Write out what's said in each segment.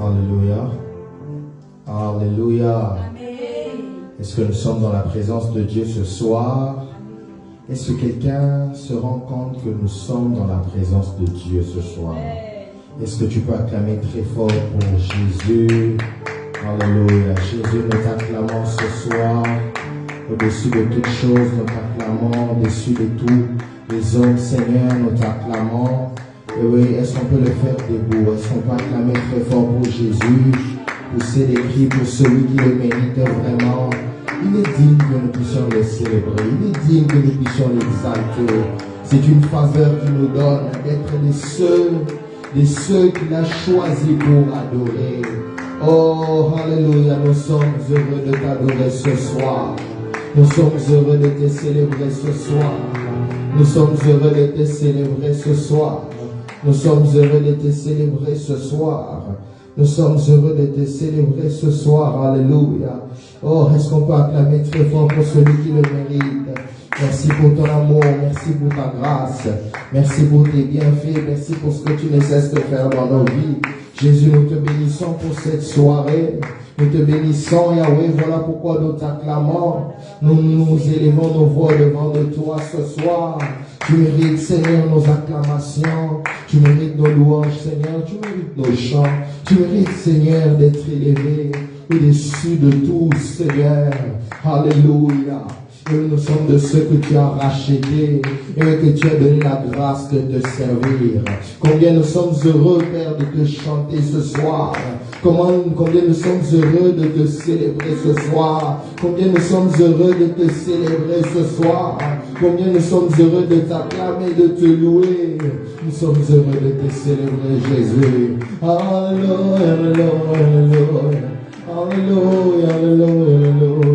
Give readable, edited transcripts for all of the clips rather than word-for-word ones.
Alléluia. Alléluia. Est-ce que nous sommes dans la présence de Dieu ce soir? Est-ce que quelqu'un se rend compte que nous sommes dans la présence de Dieu ce soir? Est-ce que tu peux acclamer très fort pour Jésus? Alléluia. Jésus, nous t'acclamons ce soir. Au-dessus de toutes choses, nous t'acclamons. Au-dessus de tous les hommes, Seigneur, nous t'acclamons. Et oui, est-ce qu'on peut le faire debout? Est-ce qu'on peut acclamer très fort pour Jésus? Pousser des cris pour celui qui le mérite vraiment. Il est digne que nous puissions le célébrer. Il est digne que nous puissions l'exalter. C'est une faveur qu'il nous donne d'être des ceux qu'il a choisis pour adorer. Oh, alléluia, nous sommes heureux de t'adorer ce soir. Nous sommes heureux de te célébrer ce soir. Nous sommes heureux de te célébrer ce soir. Nous sommes heureux de te célébrer ce soir. Nous sommes heureux de te célébrer ce soir. Alléluia. Oh, est-ce qu'on peut acclamer très fort pour celui qui le mérite? Merci pour ton amour, merci pour ta grâce, merci pour tes bienfaits, merci pour ce que tu ne cesses de faire dans nos vies. Jésus, nous te bénissons pour cette soirée. Nous te bénissons, Yahweh, voilà pourquoi nous t'acclamons. Nous élevons nos voix devant de toi ce soir. Tu mérites, Seigneur, nos acclamations. Tu mérites nos louanges, Seigneur. Tu mérites nos chants. Tu mérites, Seigneur, d'être élevé au-dessus de tout, Seigneur. Alléluia. Et nous sommes de ceux que tu as rachetés et que tu as donné la grâce de te servir. Combien nous sommes heureux, Père, de te chanter ce soir. Combien nous sommes heureux de te célébrer ce soir. Combien nous sommes heureux de te célébrer ce soir. Combien nous sommes heureux de t'acclamer, de te louer. Nous sommes heureux de te célébrer, Jésus. Alléluia, alléluia, alléluia, alléluia, alléluia.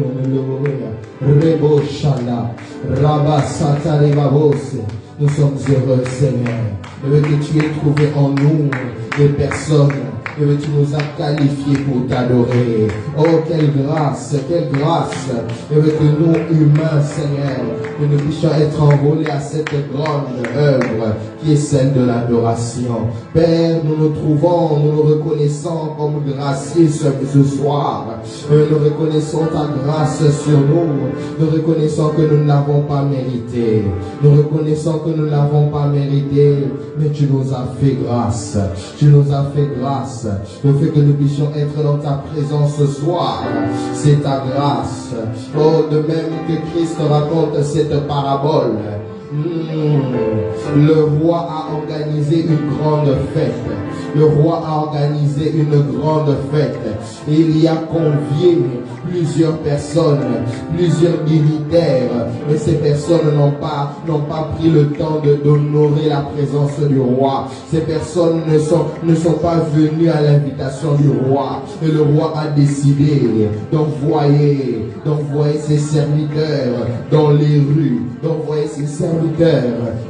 Rebo Shana, Rabba Satarevavose. Nous sommes heureux, Seigneur, que tu aies trouvé en nous des personnes que tu nous as qualifiés pour t'adorer. Oh, quelle grâce, que nous, humains, Seigneur, que nous puissions être enrôlés à cette grande œuvre qui est celle de l'adoration. Père, nous nous reconnaissons comme graciés ce soir. Nous reconnaissons ta grâce sur nous. Nous reconnaissons que nous ne l'avons pas mérité. Nous reconnaissons que nous ne l'avons pas mérité, mais tu nous as fait grâce. Tu nous as fait grâce. Le fait que nous puissions être dans ta présence ce soir, c'est ta grâce. Oh, de même que Christ raconte cette parabole, le roi a organisé une grande fête. Le roi a organisé une grande fête. Et il y a convié plusieurs personnes, plusieurs dignitaires. Mais ces personnes n'ont pas pris le temps d'honorer la présence du roi. Ces personnes ne sont pas venues à l'invitation du roi. Et le roi a décidé d'envoyer ses serviteurs dans les rues, d'envoyer ses serviteurs,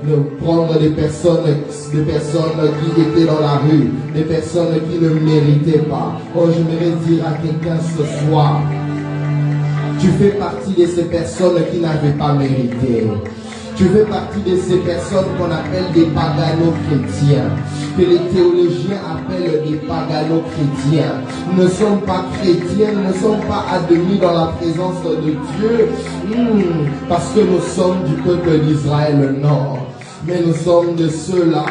de prendre des personnes qui étaient dans la rue, des personnes qui ne méritaient pas. Oh, j'aimerais dire à quelqu'un ce soir, tu fais partie de ces personnes qui n'avaient pas mérité. Tu fais partie de ces personnes qu'on appelle des pagano-chrétiens, que les théologiens appellent des pagano-chrétiens. Nous ne sommes pas chrétiens, nous ne sommes pas admis dans la présence de Dieu, parce que nous sommes du peuple d'Israël, non. Mais nous sommes de ceux-là,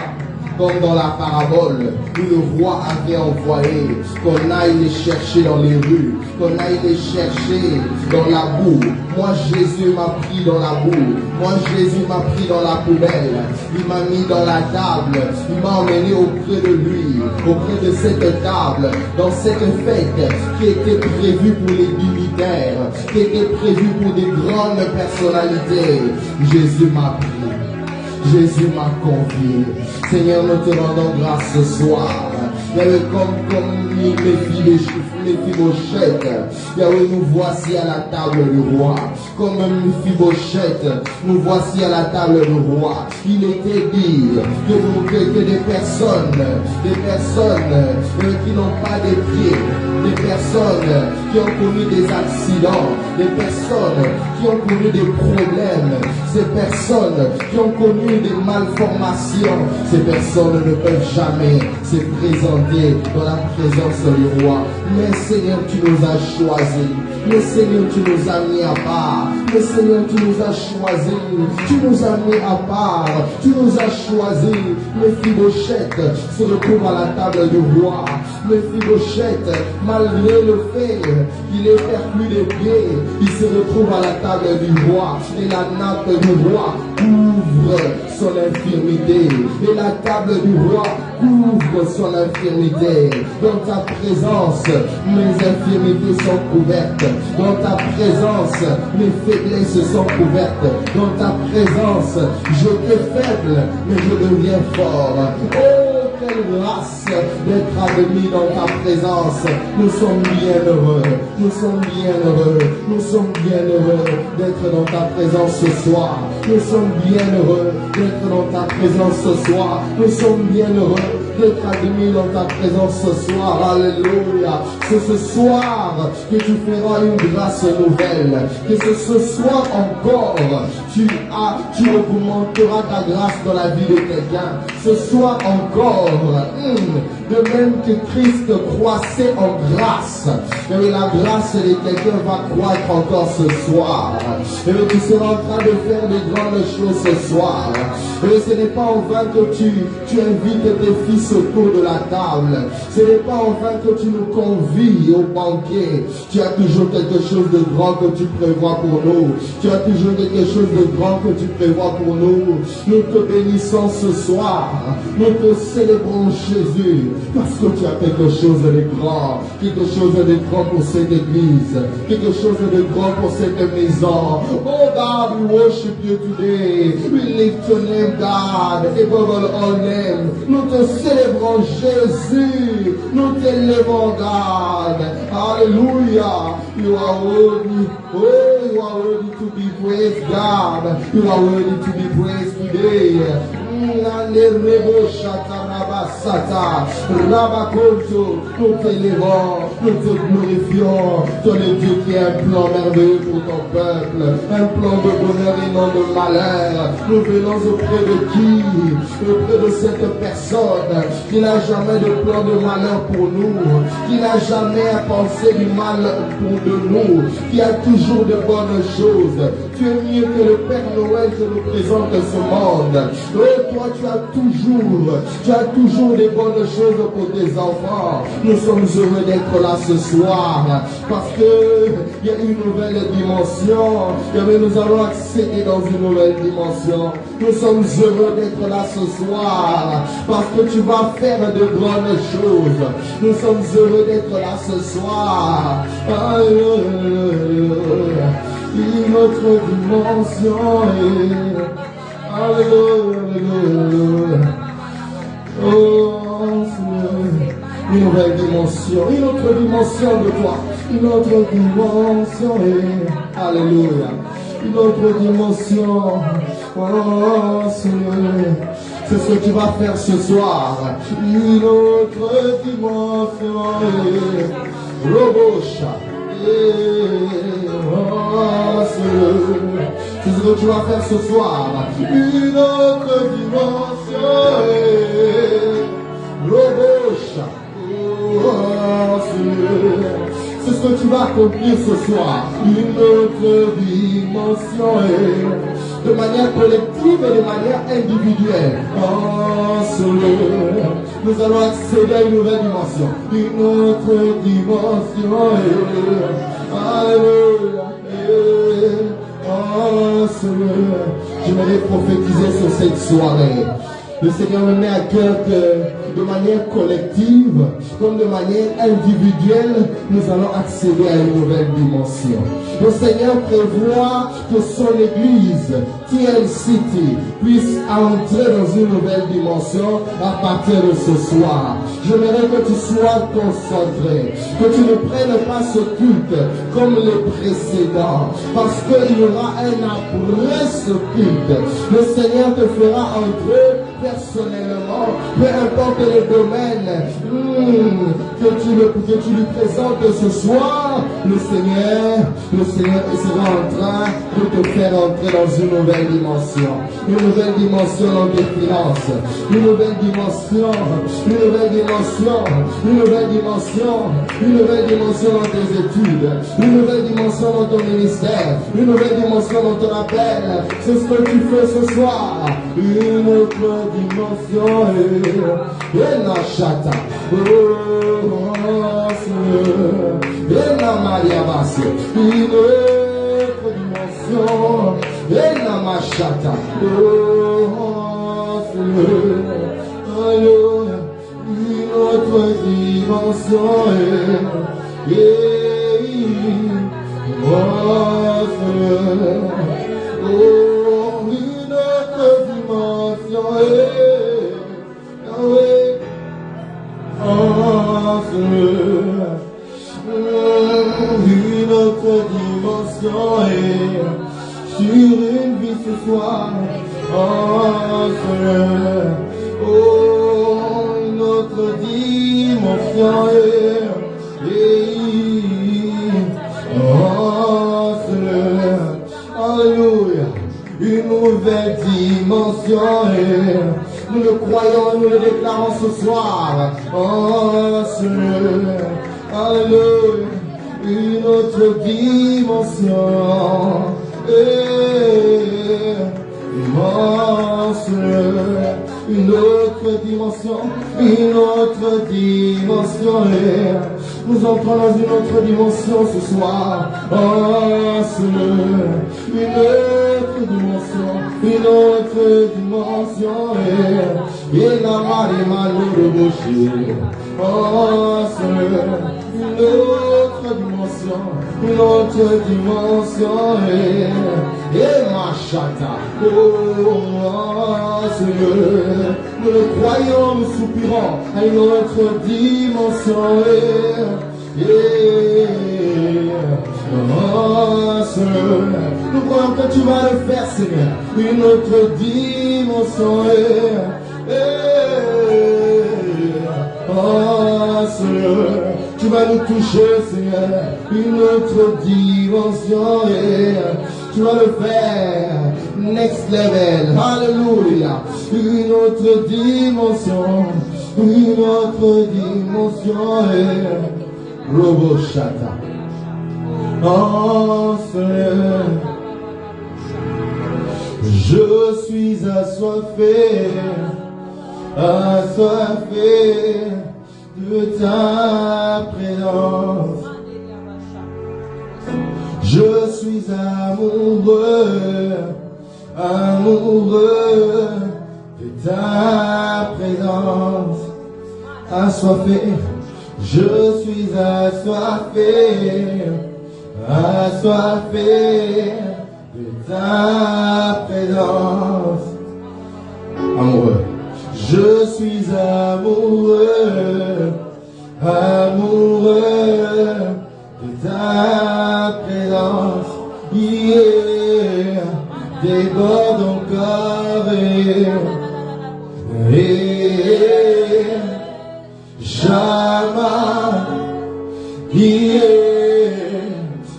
comme dans la parabole, où le roi avait envoyé qu'on aille les chercher dans les rues, qu'on aille les chercher dans la boue. Moi, Jésus m'a pris dans la boue. Moi, Jésus m'a pris dans la poubelle. Il m'a mis dans la table. Il m'a emmené auprès de lui, auprès de cette table, dans cette fête qui était prévue pour les dignitaires, qui était prévue pour des grandes personnalités. Jésus m'a pris. Jésus m'a convié. Seigneur, nous te rendons grâce ce soir. Comme Méphibosheth, Yahweh, nous voici à la table du roi. Comme Méphibosheth, nous voici à la table du roi. Il était dit que des personnes qui n'ont pas de pieds, des personnes qui ont connu des accidents, des personnes qui ont connu des problèmes, ces personnes qui ont connu des malformations, ces personnes ne peuvent jamais se présenter dans la présence du roi. Mais Seigneur, tu nous as choisis. Mais Seigneur, tu nous as mis à part. Mais Seigneur, tu nous as choisis. Tu nous as mis à part. Tu nous as choisis. Mephibosheth se retrouve à la table du roi. Mephibosheth, malgré le fait qu'il est perclus des pieds, il se retrouve à la table du roi. Et la nappe du roi couvre son infirmité. Et la table du roi couvre son infirmité. Dans ta présence, mes infirmités sont couvertes. Dans ta présence, mes faiblesses sont couvertes. Dans ta présence, j'étais faible, mais je deviens fort. Oh, quelle grâce d'être admis dans ta présence. Nous sommes bien heureux. Nous sommes bien heureux. Nous sommes bien heureux d'être dans ta présence ce soir. Nous sommes bien heureux d'être dans ta présence ce soir. Nous sommes bien heureux d'être admis dans ta présence ce soir. Alléluia. C'est ce soir que tu feras une grâce nouvelle. Que c'est ce soir encore tu augmenteras ta grâce dans la vie de quelqu'un. Ce soir encore, de même que Christ croissait en grâce, et la grâce de quelqu'un va croître encore ce soir. Et tu seras en train de faire de grandes choses ce soir. Et ce n'est pas en vain que tu invites tes fils autour de la table. Ce n'est pas en vain que tu nous convies au banquet. Tu as toujours quelque chose de grand que tu prévois pour nous. Tu as toujours quelque chose de grand que tu prévois pour nous. Nous te bénissons ce soir. Nous te célébrons Jésus. Parce que tu as quelque chose de grand. Quelque chose de grand pour cette église. Quelque chose de grand pour cette maison. Oh God, we worship you today. We lift your name, God, above all names. Nous te célébrons Jésus. Nous t'élèvons, God. Hallelujah. You are worthy. Oh, you are worthy to be praised, God. You are worthy to be praised today. Nous t'élevons, nous te glorifions. Tu es le Dieu qui a un plan merveilleux pour ton peuple, un plan de bonheur et non de malheur. Nous venons auprès de qui? Auprès de cette personne qui n'a jamais de plan de malheur pour nous, qui n'a jamais pensé du mal pour de nous, qui a toujours de bonnes choses. Tu es mieux que le Père Noël que nous présente ce monde. Oh, toi, tu as toujours des bonnes choses pour tes enfants. Nous sommes heureux d'être là ce soir parce que il y a une nouvelle dimension. Et nous allons accéder dans une nouvelle dimension. Nous sommes heureux d'être là ce soir parce que tu vas faire de grandes choses. Nous sommes heureux d'être là ce soir. Alléluia. Une autre dimension. Alléluia. Oh, Seigneur. Une nouvelle dimension, une autre dimension de toi, une autre dimension, alléluia, une autre dimension, oh Seigneur, c'est ce que tu vas faire ce soir, une autre dimension, Robocha, oh Seigneur, c'est ce que tu vas faire ce soir, une autre dimension, Robocha. C'est ce que tu vas accomplir ce soir. Une autre dimension de manière collective et de manière individuelle. Oh Seigneur, nous allons accéder à une nouvelle dimension. Une autre dimension. Alléluia. Oh Seigneur, j'aimerais prophétiser sur cette soirée. Le Seigneur me met à cœur que de manière collective, comme de manière individuelle, nous allons accéder à une nouvelle dimension. Le Seigneur prévoit que son Église, TLCT, puisse entrer dans une nouvelle dimension à partir de ce soir. J'aimerais que tu sois concentré, que tu ne prennes pas ce culte comme les précédents, parce qu'il y aura un après ce culte. Le Seigneur te fera entrer personnellement, peu importe le domaine, que tu lui présentes ce soir, le Seigneur sera en train de te faire entrer dans une nouvelle dimension dans tes finances, une nouvelle dimension dans tes études, une nouvelle dimension dans ton ministère, une nouvelle dimension dans ton appel. C'est ce que tu fais ce soir, une autre dimension. Et la chata, et la Maria Bassi, une autre dimension. Et la machata, alléluia, une autre dimension. Une autre dimension sur une vie ce soir. Une autre dimension. Alléluia. Une nouvelle dimension. Nous le croyons, nous le déclarons ce soir. Alléluia. Une autre dimension. Une autre dimension. Nous entrons dans une autre dimension ce soir. Une autre dimension. Et la marée malheureuse. Une autre dimension, et ma chata, Seigneur, nous le croyons, nous soupirons à une autre dimension, Seigneur, nous croyons que tu vas le faire, Seigneur, une autre dimension, Seigneur, tu vas nous toucher, Seigneur, une autre dimension, tu vas le faire, next level, hallelujah, une autre dimension, Robo Shata, Seigneur, je suis assoiffé de ta présence. Je suis amoureux de ta présence. Assoiffé, je suis assoiffé de ta présence. Amoureux. Je suis amoureux de ta présence. Déborde encore jamais.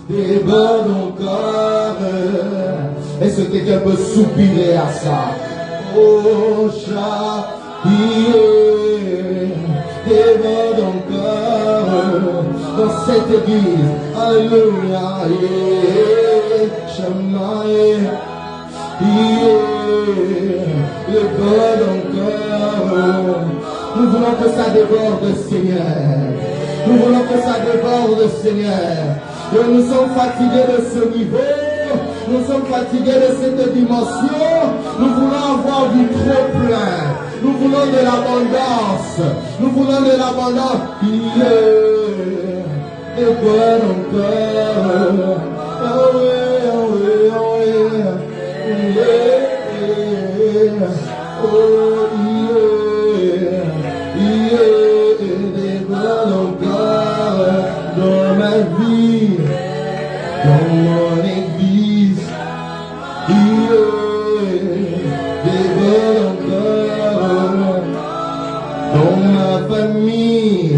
Déborde encore. Est-ce que quelqu'un peut soupirer à ça? Oh, déborde encore dans cette église. Alléluia. Déborde encore. Nous voulons que ça déborde, Seigneur. Nous voulons que ça déborde, Seigneur. Et nous sommes fatigués de ce niveau. Nous sommes fatigués de cette dimension. Nous voulons avoir du trop plein. Nous voulons de l'abondance. Nous voulons de l'abondance. Et bon encore. Oh yeah, oh yeah, oh yeah. Oh yeah. Et bon encore dans ma vie, dans mon église. Dans ma famille,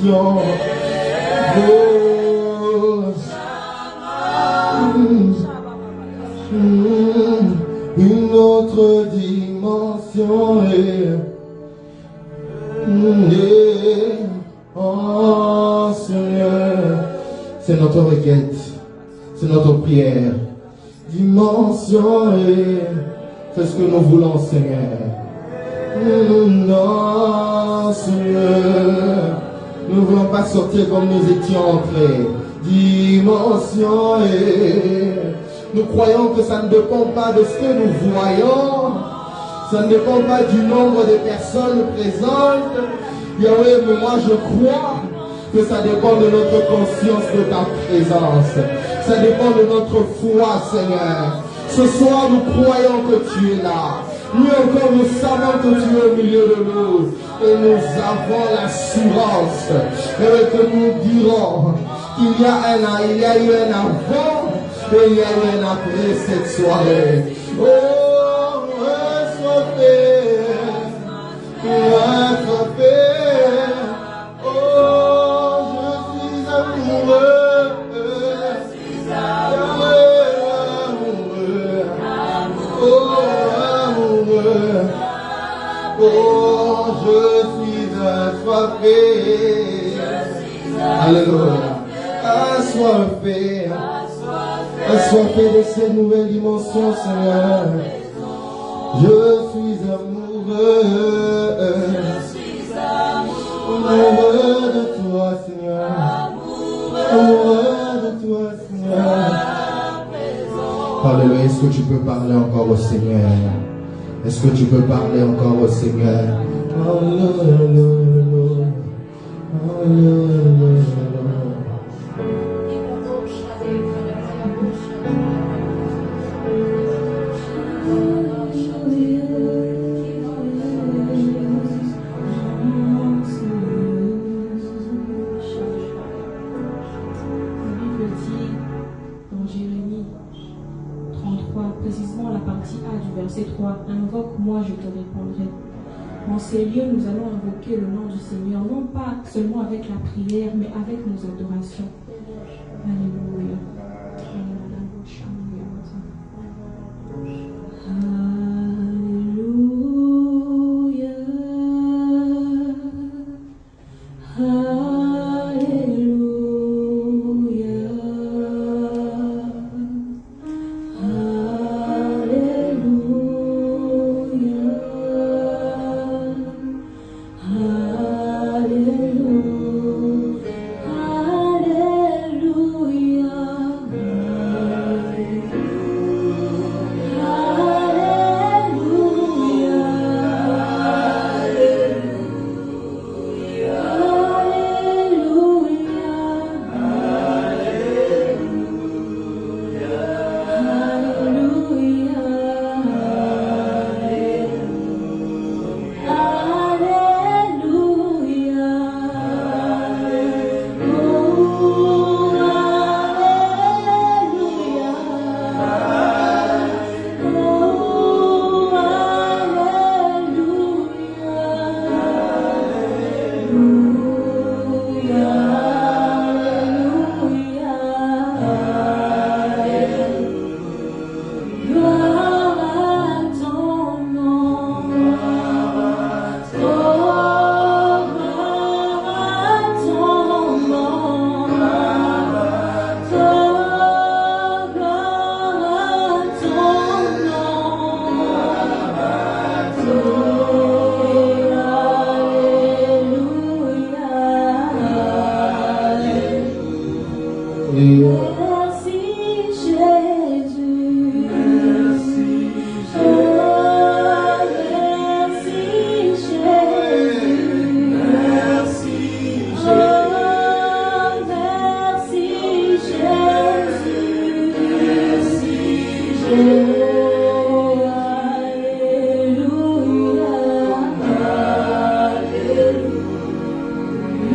dimension. Une autre dimension. Oh Seigneur, c'est notre requête, c'est notre prière. Dimension, c'est ce que nous voulons, Seigneur. Non, Seigneur, nous ne voulons pas sortir comme nous étions entrés. Dimension, nous croyons que ça ne dépend pas de ce que nous voyons. Ça ne dépend pas du nombre de personnes présentes. Yahweh, mais moi je crois que ça dépend de notre conscience de ta présence. Ça dépend de notre foi, Seigneur. Ce soir, nous croyons que tu es là. Nous encore, nous savons que tu es au milieu de nous. Et nous avons l'assurance que nous dirons qu'il y a eu un avant et il y a eu un après cette soirée. Oh, ressoifé, ressoifé. Oh, je suis assoiffé. Alléluia. Assoiffé. Assoiffé de cette nouvelle dimension, Seigneur. Je suis amoureux. Amoureux de toi, Seigneur. Amoureux de toi, Seigneur. Alléluia. Est-ce que tu peux parler encore au Seigneur? Est-ce que tu peux parler encore au Seigneur? Verset 3, invoque-moi, je te répondrai. En ces lieux, nous allons invoquer le nom du Seigneur, non pas seulement avec la prière, mais avec nos adorations. Alléluia.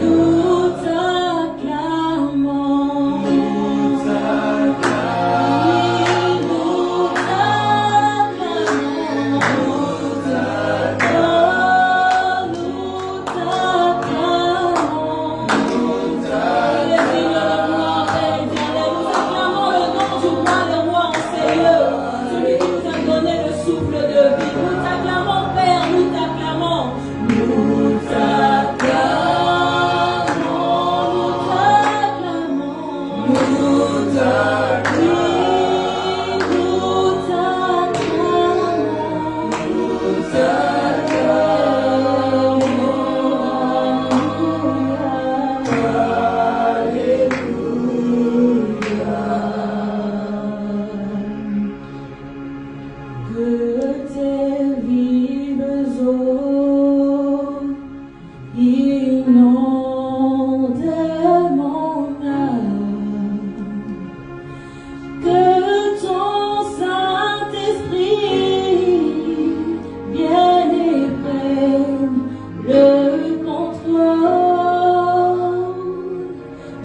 Nous t'acclamons.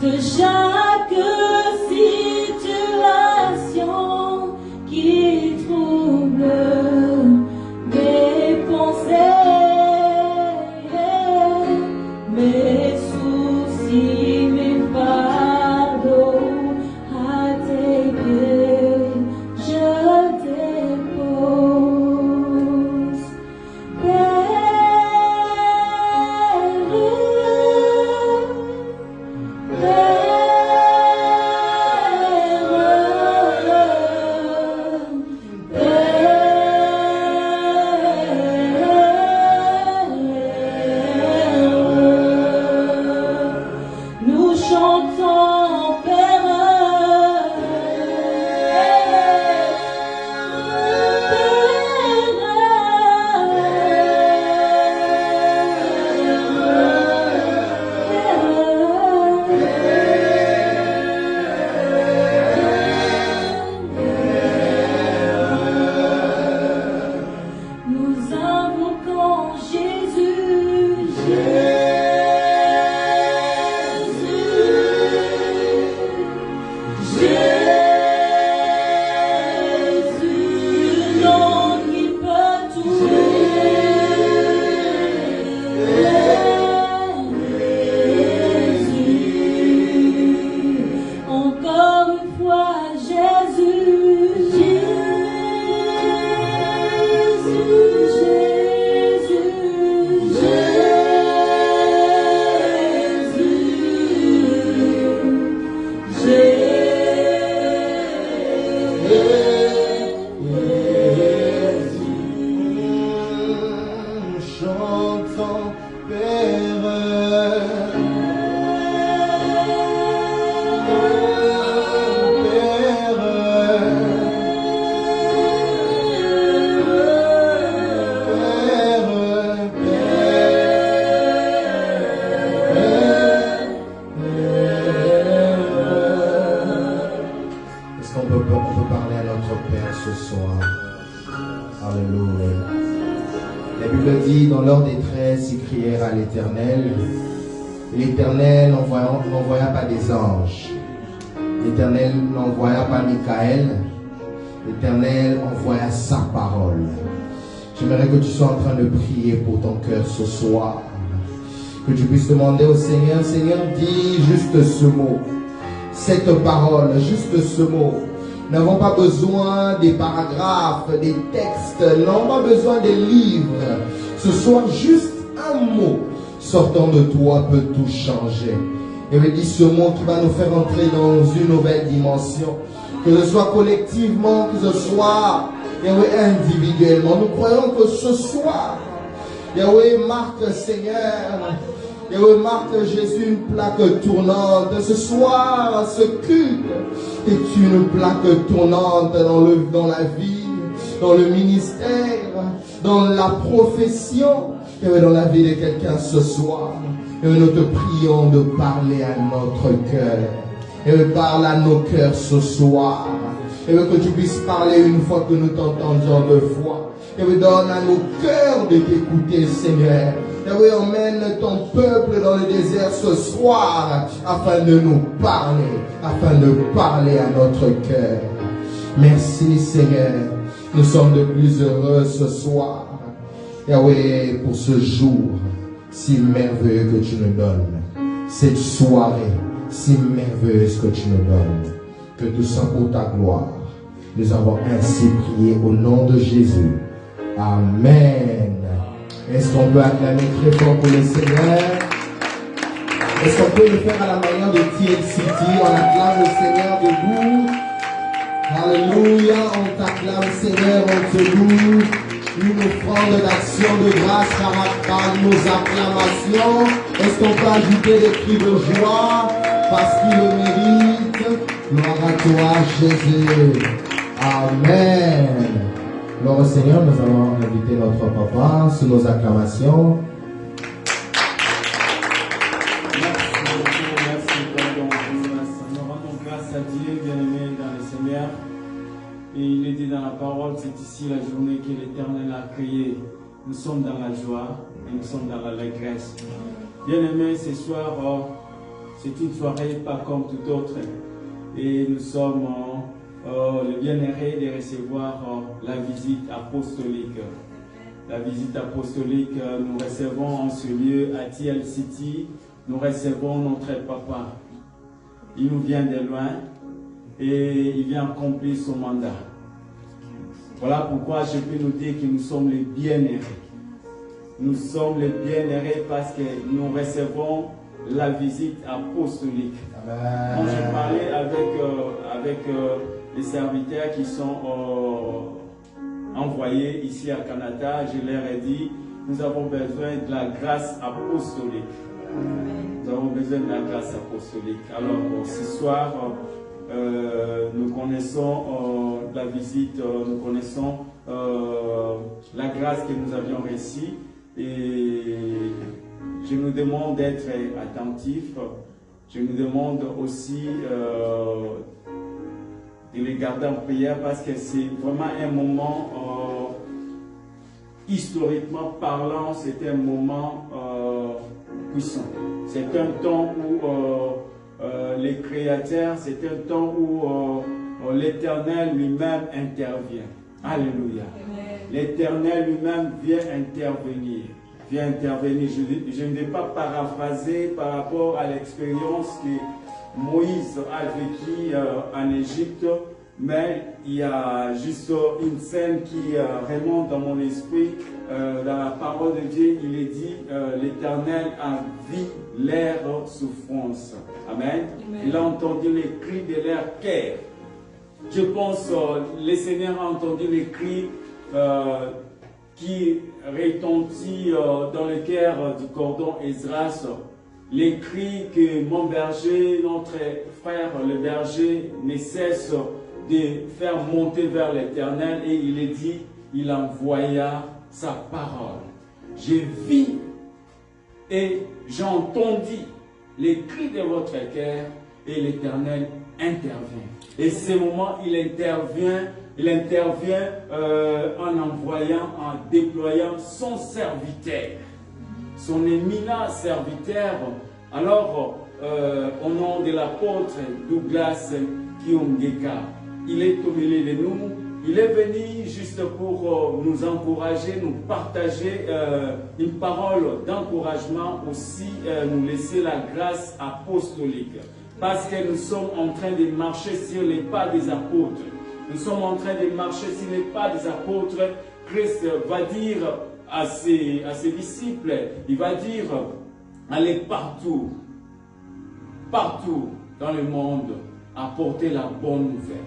de chaque situation qui trouble mes pensées, mes soucis, mes fardeaux, à tes pieds je dépose. Nous chantons Père, nous invoquons Jésus, Jésus, nom qui peut tout. Jésus, encore une fois Jésus, Chantons Père, est-ce qu'on peut parler à notre Père ce soir? Alléluia. La Bible dit, dans leur détresse, ils crièrent à l'Éternel. L'Éternel n'envoya pas des anges. L'Éternel n'envoya pas Michael. L'Éternel envoya sa parole. J'aimerais que tu sois en train de prier pour ton cœur ce soir. Que tu puisses demander au Seigneur, Seigneur, dis juste ce mot. Cette parole, juste ce mot. Nous n'avons pas besoin des paragraphes, des textes, nous n'avons pas besoin des livres. Ce soir, juste un mot sortant de toi peut tout changer. Et me dit ce mot qui va nous faire entrer dans une nouvelle dimension. Que ce soit collectivement, que ce soit individuellement. Nous croyons que ce soir, Yahweh marque, Seigneur, Yahweh marque Jésus une plaque tournante. Ce soir, ce culte est une plaque tournante dans la vie, dans le ministère, dans la profession, et dans la vie de quelqu'un ce soir. Et nous te prions de parler à notre cœur. Et parle à nos cœurs ce soir. Et que tu puisses parler une fois que nous t'entendions deux fois. Et donne à nos cœurs de t'écouter, Seigneur. Et emmène ton peuple dans le désert ce soir afin de nous parler, afin de parler à notre cœur. Merci, Seigneur. Nous sommes de plus heureux ce soir. Yahweh, pour ce jour si merveilleux que tu nous donnes. Cette soirée si merveilleuse que tu nous donnes. Que tout ça pour ta gloire. Nous avons ainsi prié au nom de Jésus. Amen. Est-ce qu'on peut acclamer très fort pour le Seigneur? Est-ce qu'on peut le faire à la manière de TLCT? On acclame le Seigneur debout. Alléluia, on t'acclame Seigneur, on te loue. Une offrande d'action de grâce par nos acclamations. Est-ce qu'on peut ajouter des cris de joie parce qu'il le mérite? Gloire à toi Jésus. Amen. Alors au Seigneur, nous allons inviter notre papa sous nos acclamations. Merci, pardon. Nous rendons grâce à Dieu, bien-aimé dans le Seigneur. Et il est dit dans la parole, c'est ici la journée que l'Éternel a créée. Nous sommes dans la joie et nous sommes dans l'allégresse. Bien-aimé, ce soir, c'est une soirée pas comme toute autre. Et nous sommes le bien-aimé de recevoir la visite apostolique. La visite apostolique, nous recevons en ce lieu à TL City, nous recevons notre papa. Il nous vient de loin et il vient accomplir son mandat. Voilà pourquoi je peux nous dire que nous sommes les bien-aimés. Nous sommes les bien-aimés parce que nous recevons la visite apostolique. Amen. Quand je parlais avec les serviteurs qui sont envoyés ici à Canada, je leur ai dit, nous avons besoin de la grâce apostolique. Nous avons besoin de la grâce apostolique. Alors, ce soir, nous connaissons la visite, nous connaissons la grâce que nous avions reçue et je nous demande d'être attentifs. Je nous demande aussi de les garder en prière parce que c'est vraiment un moment, historiquement parlant, c'est un moment puissant. C'est un temps où les créateurs, c'est un temps où l'Éternel lui-même intervient. Alléluia. L'Éternel lui-même vient intervenir. Je ne vais pas paraphraser par rapport à l'expérience que Moïse a vécue en Égypte, mais il y a juste une scène qui remonte dans mon esprit. Dans la parole de Dieu, il est dit l'Éternel a vu leur souffrance. Amen. Il a entendu les cris de leur cœur. Je pense le Seigneur a entendu les cris qui retentit dans le cœur du cordon Esdras, les cris que mon berger, notre frère le berger, ne cesse de faire monter vers l'Éternel, et il est dit, il envoya sa parole. J'ai vu et j'entendis les cris de votre cœur, et l'Éternel intervient. Et ce moment, il intervient en envoyant, en déployant son serviteur, son éminent serviteur. Alors, au nom de l'apôtre Douglas Kiongeka, il est au milieu de nous. Il est venu juste pour nous encourager, nous partager une parole d'encouragement, aussi nous laisser la grâce apostolique. Parce que nous sommes en train de marcher sur les pas des apôtres. Nous sommes en train de marcher sur les pas des apôtres. Christ va dire à ses disciples, il va dire, allez partout, partout dans le monde, apporter la bonne nouvelle.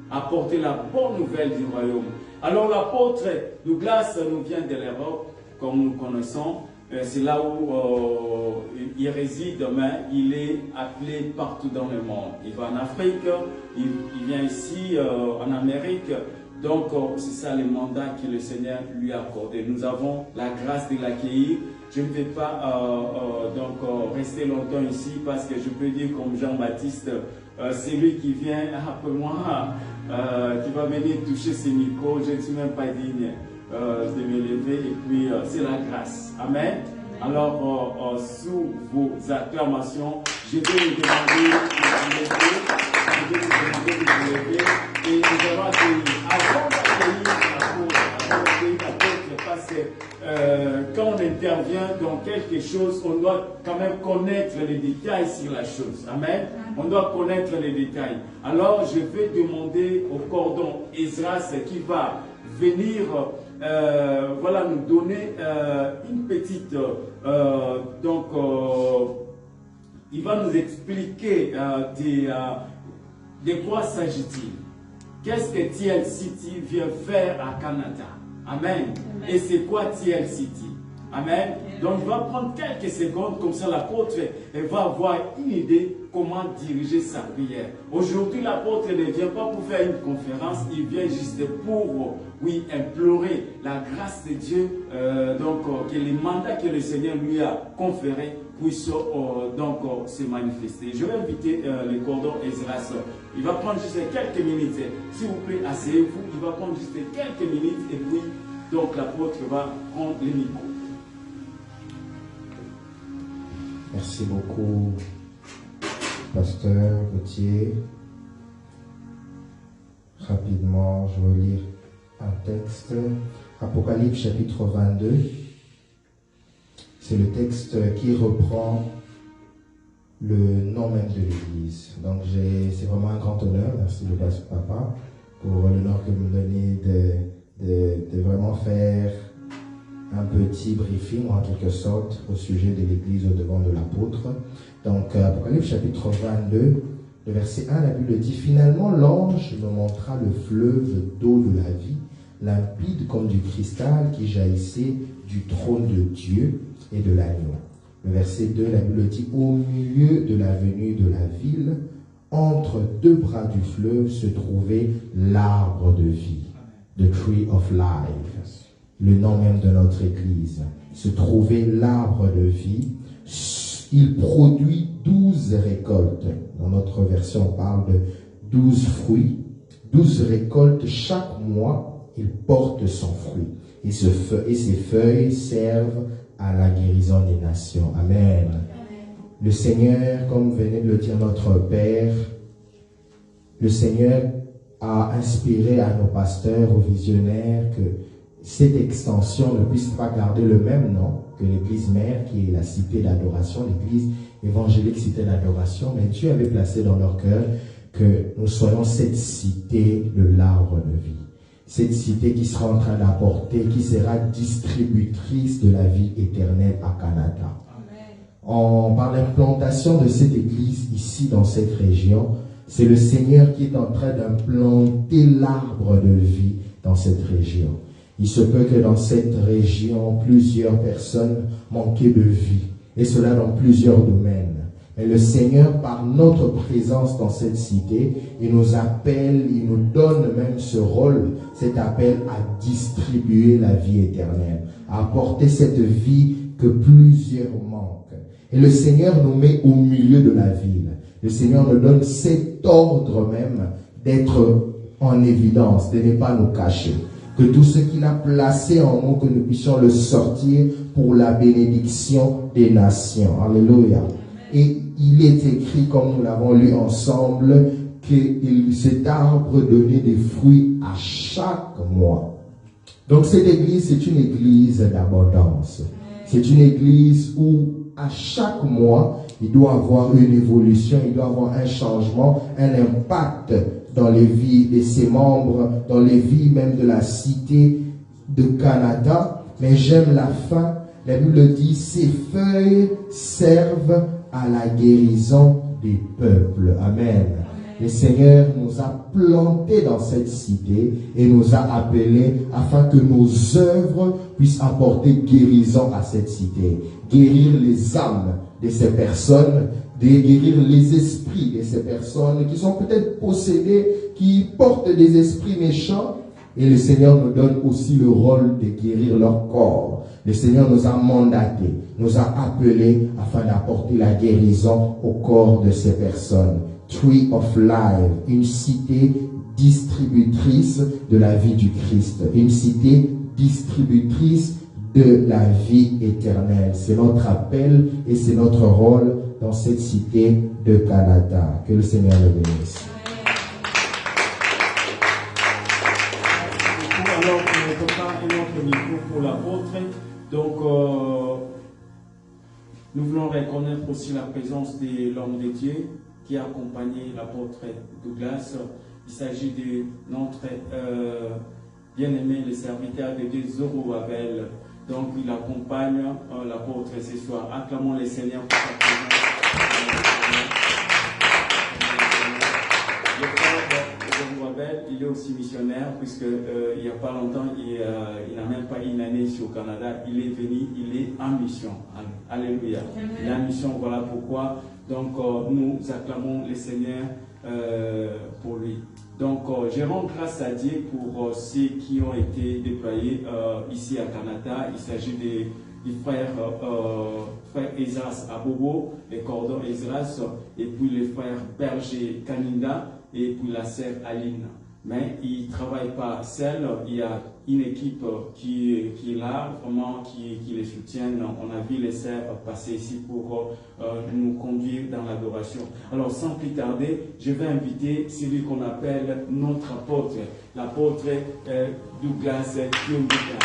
Apporter la bonne nouvelle du royaume. Alors l'apôtre Douglas nous vient de l'Europe, comme nous connaissons. C'est là où il réside, mais il est appelé partout dans le monde. Il va en Afrique, il vient ici en Amérique. Donc c'est ça le mandat que le Seigneur lui a accordé. Nous avons la grâce de l'accueillir. Je ne vais pas rester longtemps ici parce que je peux dire comme Jean-Baptiste, c'est lui qui vient après moi, qui va venir toucher ses micros. Je ne suis même pas digne de me lever, et puis c'est la grâce. Amen. Alors, sous vos acclamations, je vais vous demander de vous lever, et nous allons accueillir, avant d'accueillir l'apôtre, parce que quand on intervient dans quelque chose, on doit quand même connaître les détails sur la chose. Amen. On doit connaître les détails. Alors, je vais demander au cordon Esdras qui va venir voilà, nous donner une petite... il va nous expliquer de quoi s'agit-il. Qu'est-ce que TL City vient faire à Canada? Amen. Et c'est quoi TL City? Amen. Donc, il va prendre quelques secondes, comme ça l'apôtre va avoir une idée comment diriger sa prière. Aujourd'hui, l'apôtre ne vient pas pour faire une conférence, il vient juste pour, oui, implorer la grâce de Dieu, que les mandats que le Seigneur lui a conférés puissent se manifester. Je vais inviter le cordon Esdras. Il va prendre juste quelques minutes. S'il vous plaît, asseyez-vous. Il va prendre juste quelques minutes et puis, donc, l'apôtre va prendre le micro. Merci beaucoup, Pasteur Gauthier. Rapidement, je vais lire un texte. Apocalypse chapitre 22. C'est le texte qui reprend le nom même de l'Église. Donc c'est vraiment un grand honneur, merci le pasteur Papa, pour l'honneur que vous me donnez de vraiment faire un petit briefing en quelque sorte au sujet de l'Église au devant de l'apôtre. Donc Apocalypse chapitre 22, le verset 1, la Bible dit: finalement l'ange me montra le fleuve d'eau de la vie, limpide comme du cristal qui jaillissait du trône de Dieu et de l'agneau. Le verset 2, la Bible dit: au milieu de l'avenue de la ville, entre deux bras du fleuve, se trouvait l'arbre de vie, the tree of life, le nom même de notre Église. Se trouvait l'arbre de vie. Il produit 12 récoltes. Dans notre version, on parle de 12 fruits. 12 récoltes chaque mois, il porte son fruit. Et ses feuilles servent à la guérison des nations. Amen. Le Seigneur, comme venait de le dire notre Père, le Seigneur a inspiré à nos pasteurs, aux visionnaires, que cette extension ne puisse pas garder le même nom que l'église mère, qui est la cité d'adoration, l'église évangélique cité d'adoration, mais Dieu avait placé dans leur cœur que nous soyons cette cité de l'arbre de vie. Cette cité qui sera en train d'apporter, qui sera distributrice de la vie éternelle à Canada. Par l'implantation de cette église ici dans cette région, c'est le Seigneur qui est en train d'implanter l'arbre de vie dans cette région. Il se peut que dans cette région, plusieurs personnes manquaient de vie, et cela dans plusieurs domaines. Mais le Seigneur, par notre présence dans cette cité, il nous appelle, il nous donne même ce rôle, cet appel à distribuer la vie éternelle, à apporter cette vie que plusieurs manquent. Et le Seigneur nous met au milieu de la ville. Le Seigneur nous donne cet ordre même d'être en évidence, de ne pas nous cacher. Que tout ce qu'il a placé en nous, que nous puissions le sortir pour la bénédiction des nations. Alléluia. Et il est écrit, comme nous l'avons lu ensemble, que cet arbre donnait des fruits à chaque mois. Donc cette église, c'est une église d'abondance. C'est une église où à chaque mois, il doit avoir une évolution, il doit avoir un changement, un impact dans les vies de ses membres, dans les vies même de la cité de Canada. Mais j'aime la fin. La Bible dit: ces feuilles servent à la guérison des peuples. Amen. Le Seigneur nous a plantés dans cette cité et nous a appelés afin que nos œuvres puissent apporter guérison à cette cité. Guérir les âmes de ces personnes, de guérir les esprits de ces personnes qui sont peut-être possédées, qui portent des esprits méchants. Et le Seigneur nous donne aussi le rôle de guérir leur corps. Le Seigneur nous a mandatés, nous a appelés afin d'apporter la guérison au corps de ces personnes. Tree of Life, une cité distributrice de la vie du Christ, une cité distributrice de la vie éternelle. C'est notre appel et c'est notre rôle dans cette cité de Canada. Que le Seigneur le bénisse. Alors, on prépare un autre micro pour l'apôtre. Donc, nous voulons reconnaître aussi la présence de l'homme de Dieu qui a accompagné l'apôtre Douglas. Il s'agit de notre bien-aimé, le serviteur de Dieu, Zorobabel. Donc, il accompagne l'apôtre ce soir. Acclamons le Seigneur pour sa présence. Zorobabel, il est aussi missionnaire, puisque il n'y a pas longtemps, il n'a même pas une année ici au Canada. Il est venu, il est en mission. Alléluia. Il est en mission, voilà pourquoi. Donc, nous acclamons le Seigneur pour lui. Donc, je rends grâce à Dieu pour ceux qui ont été déployés ici à Canada. Il s'agit du frère Ezras Abobo, les cordons Ezras, et puis le frère Berger Kaninda, et puis la sœur Aline. mais il ne travaille pas seul. Il y a une équipe qui est là, vraiment, qui les soutiennent. On a vu les sœurs passer ici pour nous conduire dans l'adoration. Alors, sans plus tarder, je vais inviter celui qu'on appelle notre apôtre, l'apôtre Douglas Kiunduka.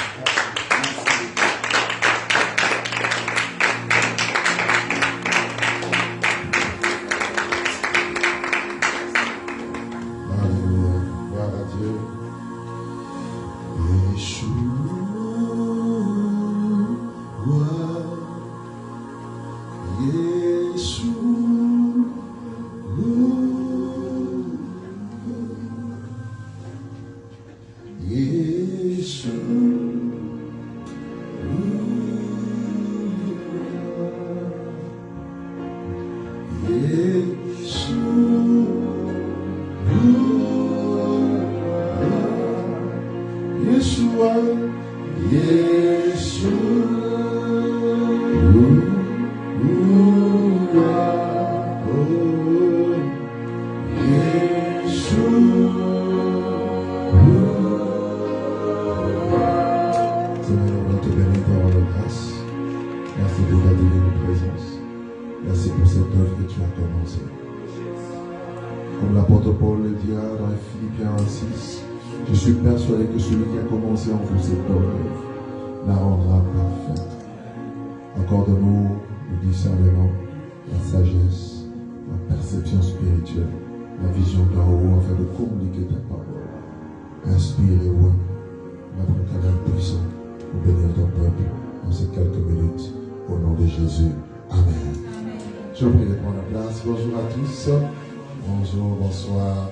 Bonjour, bonsoir.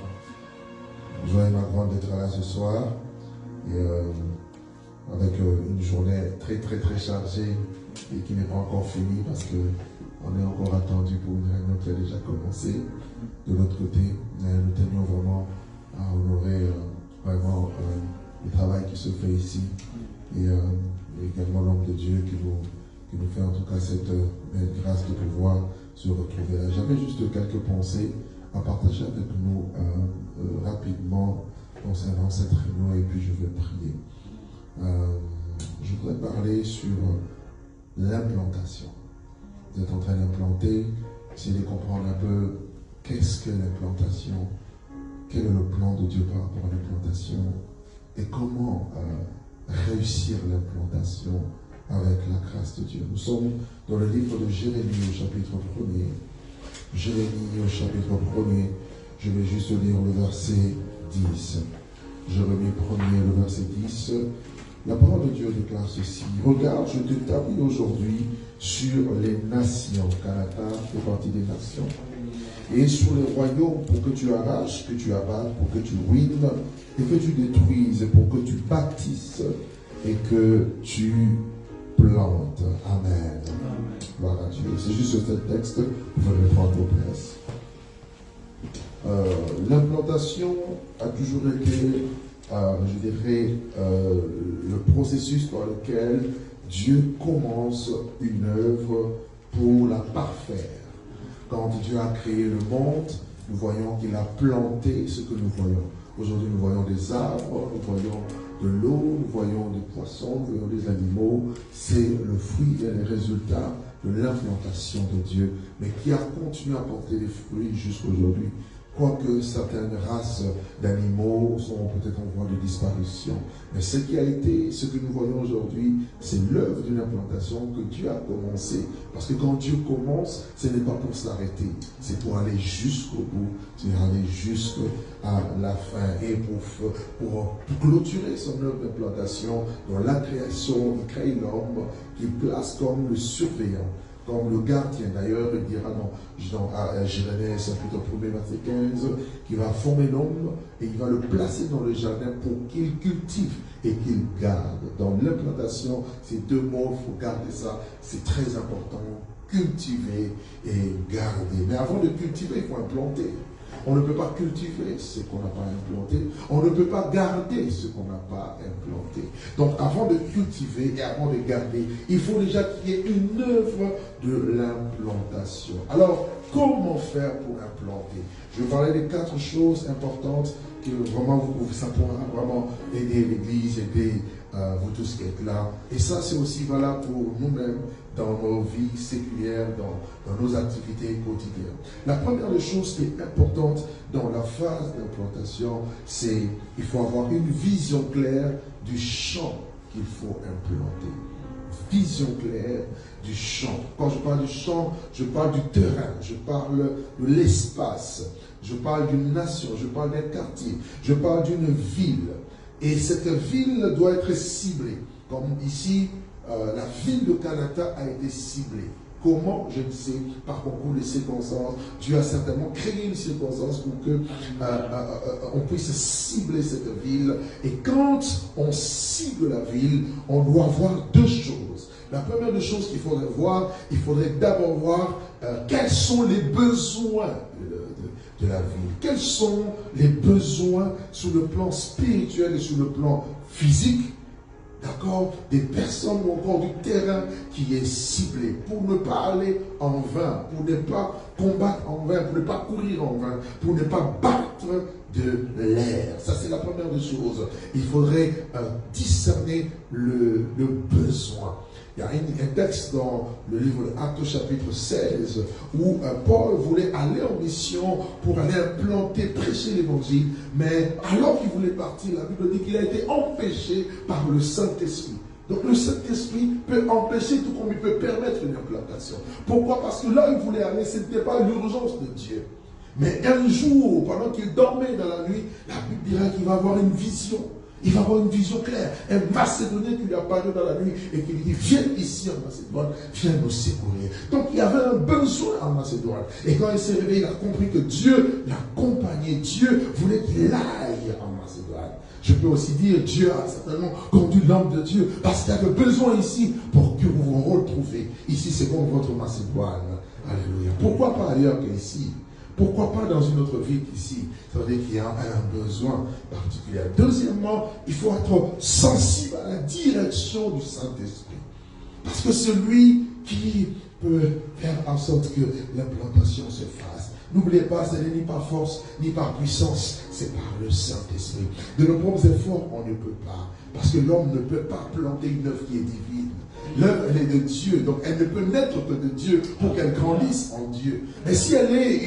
Joie et ma grande d'être là ce soir. Et avec une journée très chargée et qui n'est pas encore finie parce qu'on est encore attendu pour une réunion qui a déjà commencé. De l'autre côté, nous tenions vraiment à honorer vraiment le travail qui se fait ici et également l'homme de Dieu qui nous fait en tout cas cette belle grâce de pouvoir se retrouver là. J'avais juste quelques pensées à partager avec nous rapidement concernant cette réunion et puis je vais prier. Je voudrais parler sur l'implantation. Vous êtes en train d'implanter, essayer de comprendre un peu qu'est-ce que l'implantation, quel est le plan de Dieu par rapport à l'implantation et comment réussir l'implantation avec la grâce de Dieu. Nous sommes dans le livre de Jérémie au chapitre 1er. Jérémie au chapitre 1er, je vais juste lire le verset 10. Jérémie 1er, le verset 10. La parole de Dieu déclare ceci. Regarde, je t'établis aujourd'hui sur les nations. Canada fait partie des nations. Et sur les royaumes pour que tu arraches, que tu abattes, pour que tu ruines et que tu détruises, pour que tu bâtisses et que tu plantes. Amen. Gloire à Dieu. C'est juste ce texte, vous pouvez prendre vos places. L'implantation a toujours été, je dirais, le processus par lequel Dieu commence une œuvre pour la parfaire. Quand Dieu a créé le monde, nous voyons qu'il a planté ce que nous voyons. Aujourd'hui, nous voyons des arbres, nous voyons de l'eau, nous voyons des poissons, nous voyons des animaux. C'est le fruit et les résultats de l'implantation de Dieu, mais qui a continué à porter des fruits jusqu'à aujourd'hui. Quoique certaines races d'animaux sont peut-être en voie de disparition. Mais ce qui a été, ce que nous voyons aujourd'hui, c'est l'œuvre d'une implantation que Dieu a commencé. Parce que quand Dieu commence, ce n'est pas pour s'arrêter, c'est pour aller jusqu'au bout, c'est aller jusqu'à la fin. Et pour clôturer son œuvre d'implantation, dans la création, il crée l'homme qu'il place comme le surveillant, comme le gardien. D'ailleurs, il dira dans Genèse chapitre 1er, verset 15, qu'il va former l'homme et il va le placer dans le jardin pour qu'il cultive et qu'il garde. Dans l'implantation, ces deux mots, il faut garder ça, c'est très important. Cultiver et garder. Mais avant de cultiver, il faut implanter. On ne peut pas cultiver ce qu'on n'a pas implanté. On ne peut pas garder ce qu'on n'a pas implanté. Donc avant de cultiver et avant de garder, il faut déjà qu'il y ait une œuvre de l'implantation. Alors, comment faire pour implanter? Je vais parler des 4 choses importantes que vraiment ça pourra vraiment aider l'Église, aider vous tous qui êtes là. Et ça, c'est aussi valable pour nous-mêmes dans nos vies séculières, dans nos activités quotidiennes. La première des choses qui est importante dans la phase d'implantation, c'est qu'il faut avoir une vision claire du champ qu'il faut implanter. Vision claire du champ. Quand je parle du champ, je parle du terrain, je parle de l'espace, je parle d'une nation, je parle d'un quartier, je parle d'une ville. Et cette ville doit être ciblée. Comme ici, la ville de Canada a été ciblée. Comment? Je ne sais, par concours de circonstances. Dieu a certainement créé une circonstance pour que on puisse cibler cette ville. Et quand on cible la ville, on doit voir 2 choses. La première des choses qu'il faudrait voir, il faudrait d'abord voir quels sont les besoins de la ville. Quels sont les besoins sur le plan spirituel et sur le plan physique, d'accord, des personnes ou encore du terrain qui est ciblé, pour ne pas aller en vain, pour ne pas combattre en vain, pour ne pas courir en vain, pour ne pas battre de l'air. Ça, c'est la première des choses. Il faudrait discerner le besoin. Il y a un texte dans le livre de Actes chapitre 16 où Paul voulait aller en mission pour aller implanter, prêcher l'évangile, mais alors qu'il voulait partir, la Bible dit qu'il a été empêché par le Saint-Esprit. Donc le Saint-Esprit peut empêcher tout comme il peut permettre une implantation. Pourquoi? Parce que là où il voulait aller, ce n'était pas l'urgence de Dieu. Mais un jour, pendant qu'il dormait dans la nuit, la Bible dira qu'il va avoir une vision. Il va avoir une vision claire. Un Macédonien qui lui a parlé dans la nuit et qui lui dit, viens ici en Macédoine, viens nous secourir. Donc il y avait un besoin en Macédoine. Et quand il s'est réveillé, il a compris que Dieu l'accompagnait. Dieu voulait qu'il aille en Macédoine. Je peux aussi dire, Dieu a certainement conduit l'homme de Dieu parce qu'il y avait besoin ici pour que vous vous retrouviez. Ici, c'est comme votre Macédoine. Alléluia. Pourquoi pas ailleurs qu'ici? Pourquoi pas dans une autre ville qu'ici? Ça veut dire qu'il y a un besoin particulier. Deuxièmement, il faut être sensible à la direction du Saint-Esprit. Parce que celui qui peut faire en sorte que l'implantation se fasse. N'oubliez pas, ce n'est ni par force, ni par puissance, c'est par le Saint-Esprit. De nos propres efforts, on ne peut pas. Parce que l'homme ne peut pas planter une œuvre qui est divine. L'œuvre, elle est de Dieu, donc elle ne peut naître que de Dieu pour qu'elle grandisse en Dieu. Mais si elle est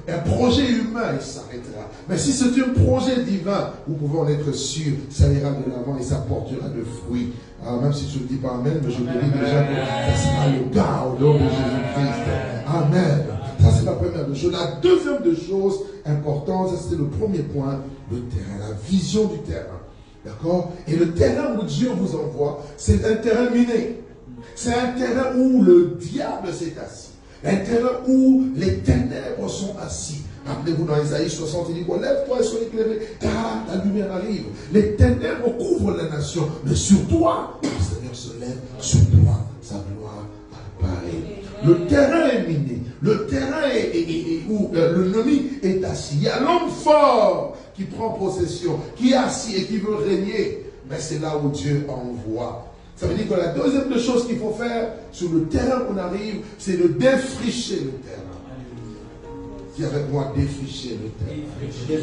un projet humain, il s'arrêtera. Mais si c'est un projet divin, vous pouvez en être sûr, ça ira de l'avant et ça portera de fruits. Alors même si tu ne dis pas Amen, mais je te dis déjà que ça sera le cas au nom de Jésus-Christ. Amen. Ça c'est la première des choses. La deuxième des choses importantes, ça c'est le premier point, le terrain, la vision du terrain. D'accord? Et le terrain où Dieu vous envoie, c'est un terrain miné. C'est un terrain où le diable s'est assis. Un terrain où les ténèbres sont assis. Rappelez-vous dans Isaïe 60, il dit, lève-toi et sois éclairé, car la lumière arrive. Les ténèbres couvrent la nation, mais sur toi, le Seigneur se lève, sur toi, sa gloire apparaît. Le terrain est miné. Le terrain où l'ennemi est assis. Il y a l'homme fort qui prend possession, qui est assis et qui veut régner. Mais c'est là où Dieu envoie. Ça veut dire que la deuxième des choses qu'il faut faire sur le terrain où on arrive, c'est de défricher le terrain. Dis avec moi, défricher le terrain.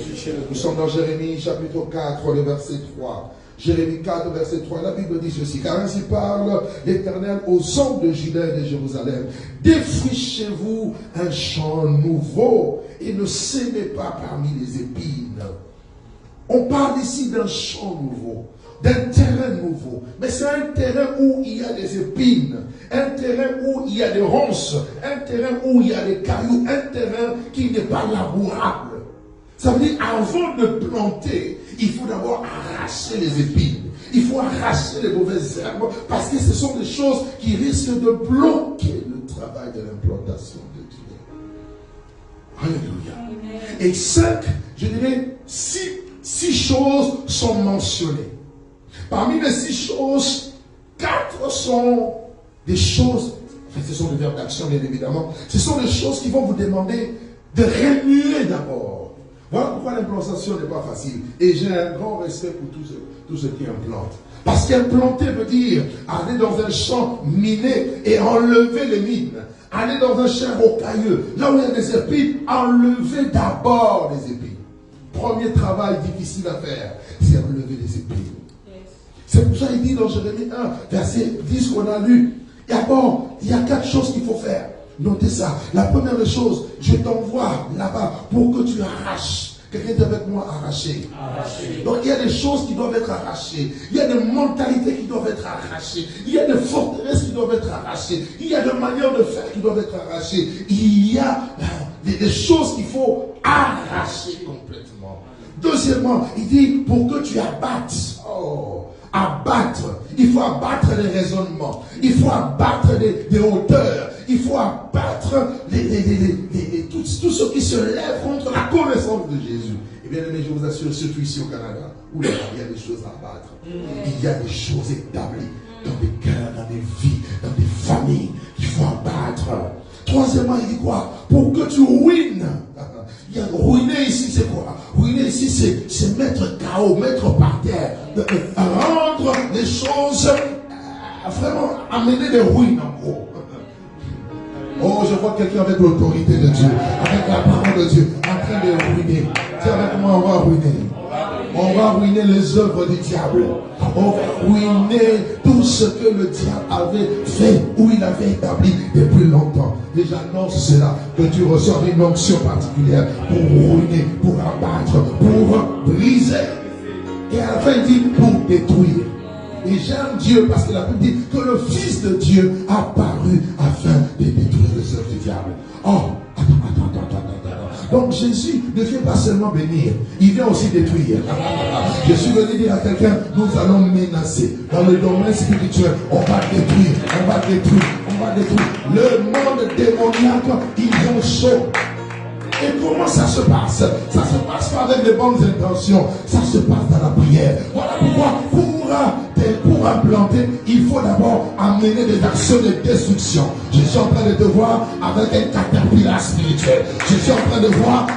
Nous sommes dans Jérémie chapitre 4, le verset 3. Jérémie 4, verset 3, la Bible dit ceci, car ainsi parle l'Éternel aux hommes de Juda et de Jérusalem. Défrichez-vous un champ nouveau et ne sémez pas parmi les épines. On parle ici d'un champ nouveau, d'un terrain nouveau. Mais c'est un terrain où il y a des épines, un terrain où il y a des ronces, un terrain où il y a des cailloux, un terrain qui n'est pas labourable. Ça veut dire, avant de planter, il faut d'abord arracher les épines. Il faut arracher les mauvaises herbes parce que ce sont des choses qui risquent de bloquer le travail de l'implantation de Dieu. Alléluia. Et 5, je dirais, 6 choses sont mentionnées. Parmi les 6 choses, 4 sont des choses, en fait ce sont des verbes d'action bien évidemment, ce sont des choses qui vont vous demander de remuer d'abord. Voilà pourquoi l'implantation n'est pas facile. Et j'ai un grand respect pour tous ceux qui implantent. Parce qu'implanter veut dire aller dans un champ miné et enlever les mines. Allez dans un champ rocailleux, là où il y a des épines, enlevez d'abord les épines. Premier travail difficile à faire, c'est enlever les épines. C'est pour ça qu'il dit dans Jérémie 1, verset 10 qu'on a lu, d'abord, il y a 4 choses qu'il faut faire. Notez ça. La première des choses, je t'envoie là-bas pour que tu arraches. Quelqu'un dit avec moi, arracher. Donc il y a des choses qui doivent être arrachées. Il y a des mentalités qui doivent être arrachées. Il y a des forteresses qui doivent être arrachées. Il y a des manières de faire qui doivent être arrachées. Il y a des choses qu'il faut arracher complètement. Deuxièmement, il dit pour que tu abattes. Abattre. Il faut abattre les raisonnements. Il faut abattre des hauteurs. Il faut abattre tout ce qui se lève contre la connaissance de Jésus. Et bien aimé, je vous assure, surtout ici au Canada, où il y a des choses à abattre. Il y a des choses établies dans des cœurs, dans des vies, dans des familles qu'il faut abattre. Troisièmement, il dit quoi? Pour que tu ruines. Il y a ruiner ici, c'est quoi? Ruiner ici, c'est mettre KO, mettre par terre, rendre les choses, vraiment amener des ruines en gros. Oh, je vois quelqu'un avec l'autorité de Dieu, avec la parole de Dieu, en train de ruiner. Dis avec moi, on va ruiner. On va ruiner les œuvres du diable. On va ruiner tout ce que le diable avait fait ou il avait établi depuis longtemps. Et j'annonce cela, que tu reçois une onction particulière pour ruiner, pour abattre, pour briser. Et à la fin, il dit pour détruire. Et j'aime Dieu parce que la Bible dit que le Fils de Dieu a paru afin de détruire les œuvres du diable. Oh, attends. Donc Jésus ne vient pas seulement bénir, il vient aussi détruire. Je suis venu dire à quelqu'un, nous allons menacer. Dans le domaine spirituel, on va détruire. Le monde démoniaque, ils ont chaud. Et comment ça se passe? Ça se passe pas avec les bonnes intentions. Ça se passe dans la prière. Voilà pourquoi pour implanter, il faut d'abord amener des actions de destruction. Je suis en train de te voir avec un caterpillar spirituel. Je suis en train de voir,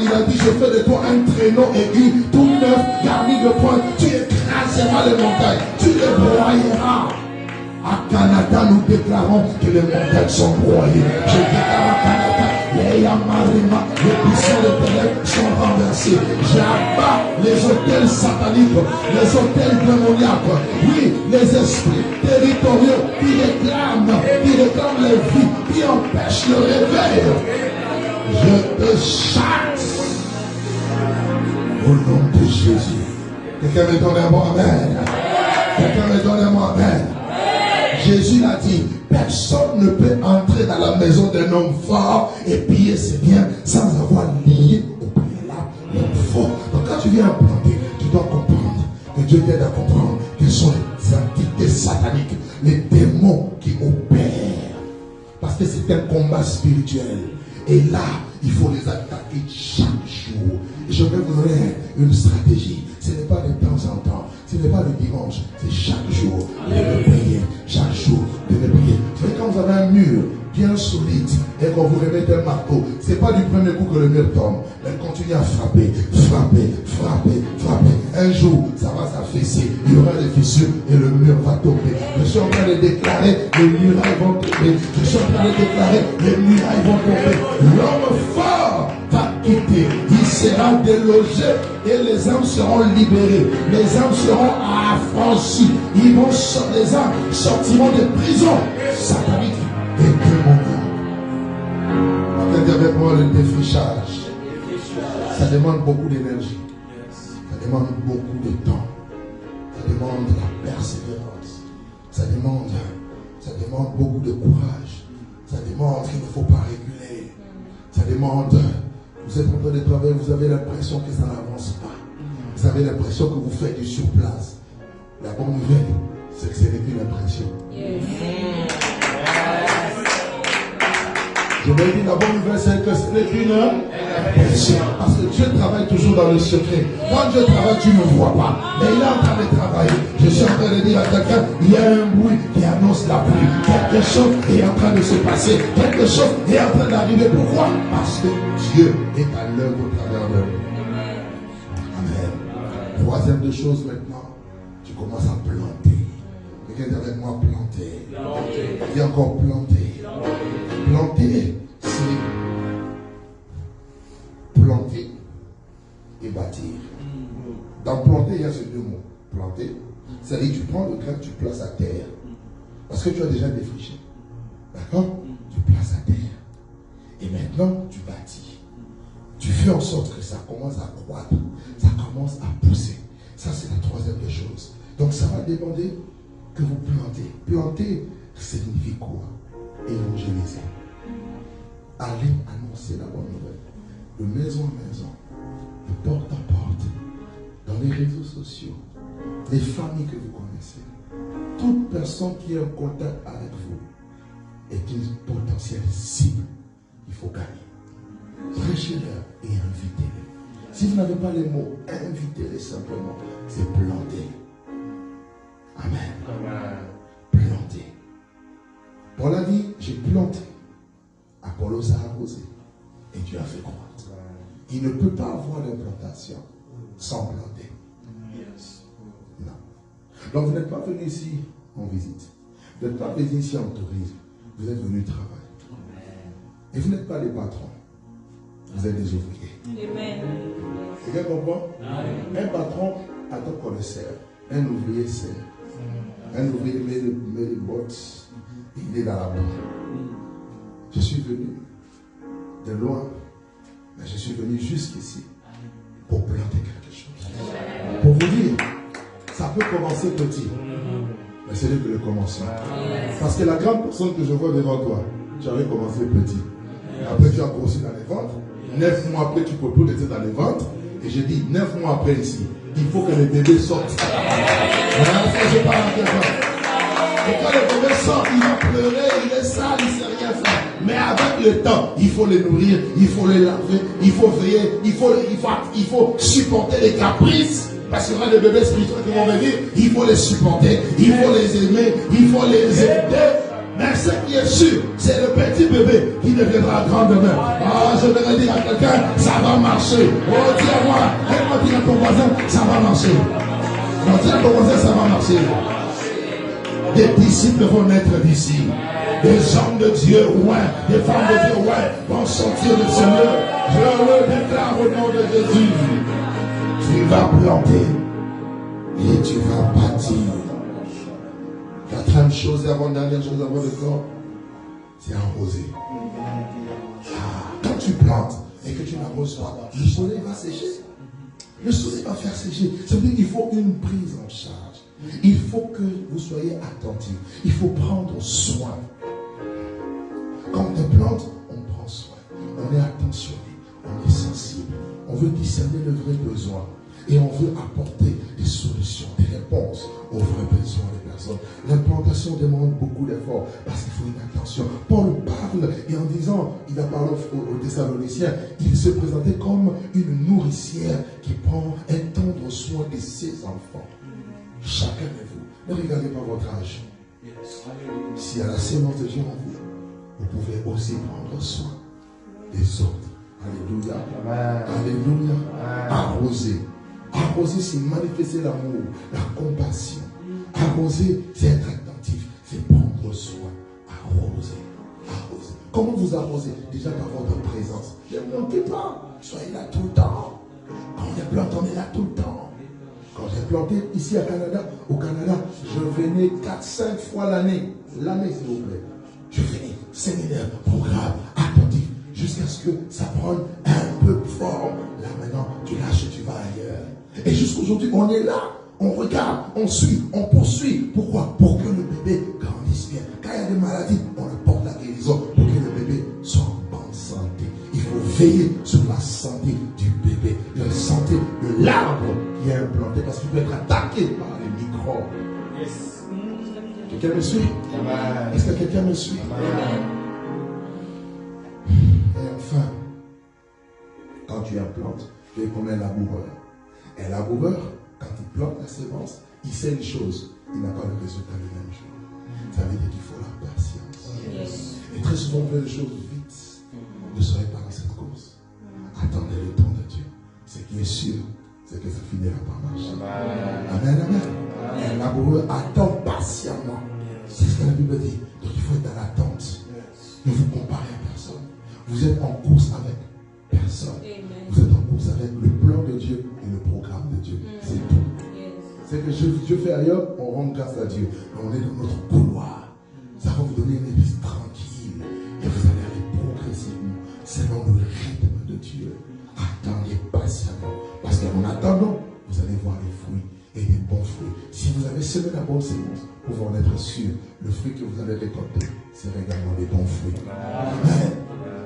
il a dit, je fais de toi un traîneau aigu, tout neuf, garni de points. Tu écraseras les montagnes, tu les broyeras. À Canada, nous déclarons que les montagnes sont broyées. Je déclare à Canada, les Yamarima, les puissants de ténèbres sont renversés. J'abats les hôtels sataniques, les hôtels démoniaques. Oui, les esprits territoriaux qui réclament les vies, qui empêchent le réveil. Je te chasse au nom de Jésus. Quelqu'un me donne un mot amen. Quelqu'un me donne un mot amen. Jésus l'a dit, personne ne peut entrer dans la maison d'un homme fort et piller ses biens sans avoir lié au préalable l'homme fort. Donc quand tu viens implanter, tu dois comprendre que Dieu t'aide à comprendre quelles sont les entités sataniques, les démons qui opèrent. Parce que c'est un combat spirituel. Et là, il faut les attaquer chaque jour. Et je vais vous donner une stratégie. Ce n'est pas de temps en temps. Ce n'est pas le dimanche. C'est chaque jour de prier. Chaque jour de prier. Vous savez, quand vous avez un mur bien solide et qu'on vous remet un marteau, ce n'est pas du premier coup que le mur tombe. Elle continue à frapper. Un jour, ça va s'affaisser. Il y aura des fissures et le mur va tomber. Je suis en train de déclarer, les murailles vont tomber. Je suis en train de déclarer, les murailles vont tomber. L'homme fort va quitter. Il sera délogé et les âmes seront libérées. Les âmes seront affranchies. Les âmes sortiront des prisons sataniques et démoniaques. Attendez avec moi le défrichage. Ça demande beaucoup d'énergie. Ça demande beaucoup de temps. Ça demande de la persévérance. Ça demande beaucoup de courage. Ça demande qu'il ne faut pas reculer. Ça demande, vous êtes en train de travailler, vous avez l'impression que ça n'avance pas. Vous avez l'impression que vous faites du surplace. La bonne nouvelle, c'est que ce n'est qu'une impression. Je vais dire la bonne nouvelle, c'est que ce n'est qu'une impression. Parce que Dieu travaille toujours dans le secret. Quand Dieu travaille, tu ne vois pas. Mais il est en train de travailler. Je suis en train de dire à quelqu'un, il y a un bruit qui annonce la pluie. Quelque chose est en train de se passer. Quelque chose est en train d'arriver. Pourquoi? Parce que Dieu est à l'œuvre au travers de nous. Amen. Troisième des choses maintenant, tu commences à planter. Quelqu'un dit avec moi planter. Il y a encore planter. Planter, c'est planter et bâtir. Dans planter, il y a ces deux mots. Planter, c'est-à-dire que tu prends le grain, tu places à terre. Parce que tu as déjà défriché. D'accord? Tu places à terre. Et maintenant, tu bâtis. Tu fais en sorte que ça commence à croître. Ça commence à pousser. Ça, c'est la troisième des choses. Donc, ça va demander que vous plantez. Planter signifie quoi? Évangéliser. Aller annoncer la bonne nouvelle. De maison en maison. De porte à porte. Dans les réseaux sociaux. Les familles que vous connaissez. Toute personne qui est en contact avec vous est une potentielle cible. Il faut gagner. Prêchez-leur et invitez-les. Si vous n'avez pas les mots, invitez-les simplement. C'est planter. Amen. Amen. Planter. Paul a dit, j'ai planté. Apollos a arrosé. Et Dieu a fait croître. Il ne peut pas avoir d'implantation sans planter. Non. Donc vous n'êtes pas venu ici en visite. Vous n'êtes pas venu ici en tourisme. Vous êtes venu travailler. Et vous n'êtes pas les patrons. Vous êtes des ouvriers. Amen. Quelqu'un comprend? Un patron attend qu'on le serve. Un ouvrier sert. Un ouvrier met les bottes. Il est dans la boue. Je suis venu de loin, mais je suis venu jusqu'ici pour planter quelque chose. Pour vous dire, ça peut commencer petit, mais c'est que le commencement. Parce que la grande personne que je vois devant toi, tu avais commencé petit. Après, tu as grossi dans les ventres. 9 mois après, tu peux plus être dans les ventres. Et je dis, 9 mois après ici, il faut que les bébés sortent. Voilà ce que je parle à quelqu'un. Et quand le bébé sort, il va pleurer, il est sale, il ne sait rien faire. Mais avec le temps, il faut les nourrir, il faut les laver, il faut veiller, il faut supporter les caprices. Parce qu'il y aura des bébés spirituels qui vont venir, il faut les supporter, il faut les aimer, il faut les aider. Mais ce qui est sûr, c'est le petit bébé qui deviendra grand demain. Ah, je vais dire à quelqu'un, ça va marcher. Oh, dis à moi, et-moi dire à ton voisin, ça va marcher. Non, dis à ton voisin, ça va marcher. Des disciples vont naître d'ici. Des hommes de Dieu, ouais, des femmes de Dieu, ouais, vont sortir du Seigneur. Je le déclare au nom de Jésus. Tu vas planter et tu vas bâtir. Quatrième chose et avant-dernière chose avant le corps, c'est arroser. Quand tu plantes et que tu n'arroses pas, le soleil va sécher. Le soleil va faire sécher. Ça veut dire qu'il faut une prise en charge. Il faut que vous soyez attentifs. Il faut prendre soin. Quand on plante, on prend soin. On est attentionné. On est sensible. On veut discerner le vrai besoin. Et on veut apporter des solutions, des réponses aux vrais besoins des personnes. L'implantation demande beaucoup d'efforts parce qu'il faut une attention. Paul parle et en disant, il a parlé aux Thessaloniciens, il se présentait comme une nourricière qui prend un tendre soin de ses enfants. Chacun de vous, ne regardez pas votre âge. S'il y a la sémence de Dieu en vous, vous pouvez aussi prendre soin des autres. Alléluia. Alléluia. Arroser. Arroser, c'est manifester l'amour, la compassion. Arroser, c'est être attentif, c'est prendre soin. Arroser. Arroser. Comment vous arrosez? Déjà par votre présence. Ne manquez pas. Soyez là tout le temps. Quand on est planté, on est là tout le temps. Quand j'ai planté ici au Canada, je venais 4-5 fois l'année. L'année, s'il vous plaît. Je venais, séminaire, programme, attentif, jusqu'à ce que ça prenne un peu de forme. Là maintenant, tu lâches et tu vas ailleurs. Et jusqu'aujourd'hui, on est là, on regarde, on suit, on poursuit. Pourquoi? Pour que le bébé grandisse bien. Quand il y a des maladies, on le porte la guérison pour que le bébé soit en bonne santé. Il faut veiller sur la santé du bébé, la santé de l'arbre qui est implanté, parce qu'il peut être attaqué par les microbes. Yes. Quelqu'un me suit? Amen. Est-ce que quelqu'un me suit? Amen. Et enfin, quand tu implantes, tu es comme un laboureur. Un laboureur, quand il plante la sémence, il sait une chose, il n'a pas le résultat le même jour. Ça veut dire qu'il faut la patience. Yes. Et très souvent, on fait les choses vite. Ne soyez pas dans cette course. Attendez le temps de Dieu. Ce qui est sûr, c'est que ça finira par marcher. Amen, amen. Un laboureur attend patiemment. C'est ce que la Bible dit. Donc il faut être dans l'attente. Ne vous comparez à personne. Vous êtes en course avec personne. Amen. Vous êtes en course avec le plan de Dieu et le programme de Dieu. C'est tout. Yes. C'est que Dieu fait ailleurs, on rend grâce à Dieu. Mais on est dans notre couloir. Ça va vous donner une vie tranquille. Et vous allez aller progressivement selon le rythme de Dieu. Attendez patiemment. Parce qu'en attendant, vous allez voir les fruits et des bons fruits. Si vous avez semé la bonne sémence, vous pouvez en être sûr, le fruit que vous allez récolter, c'est également des bons fruits. Amen.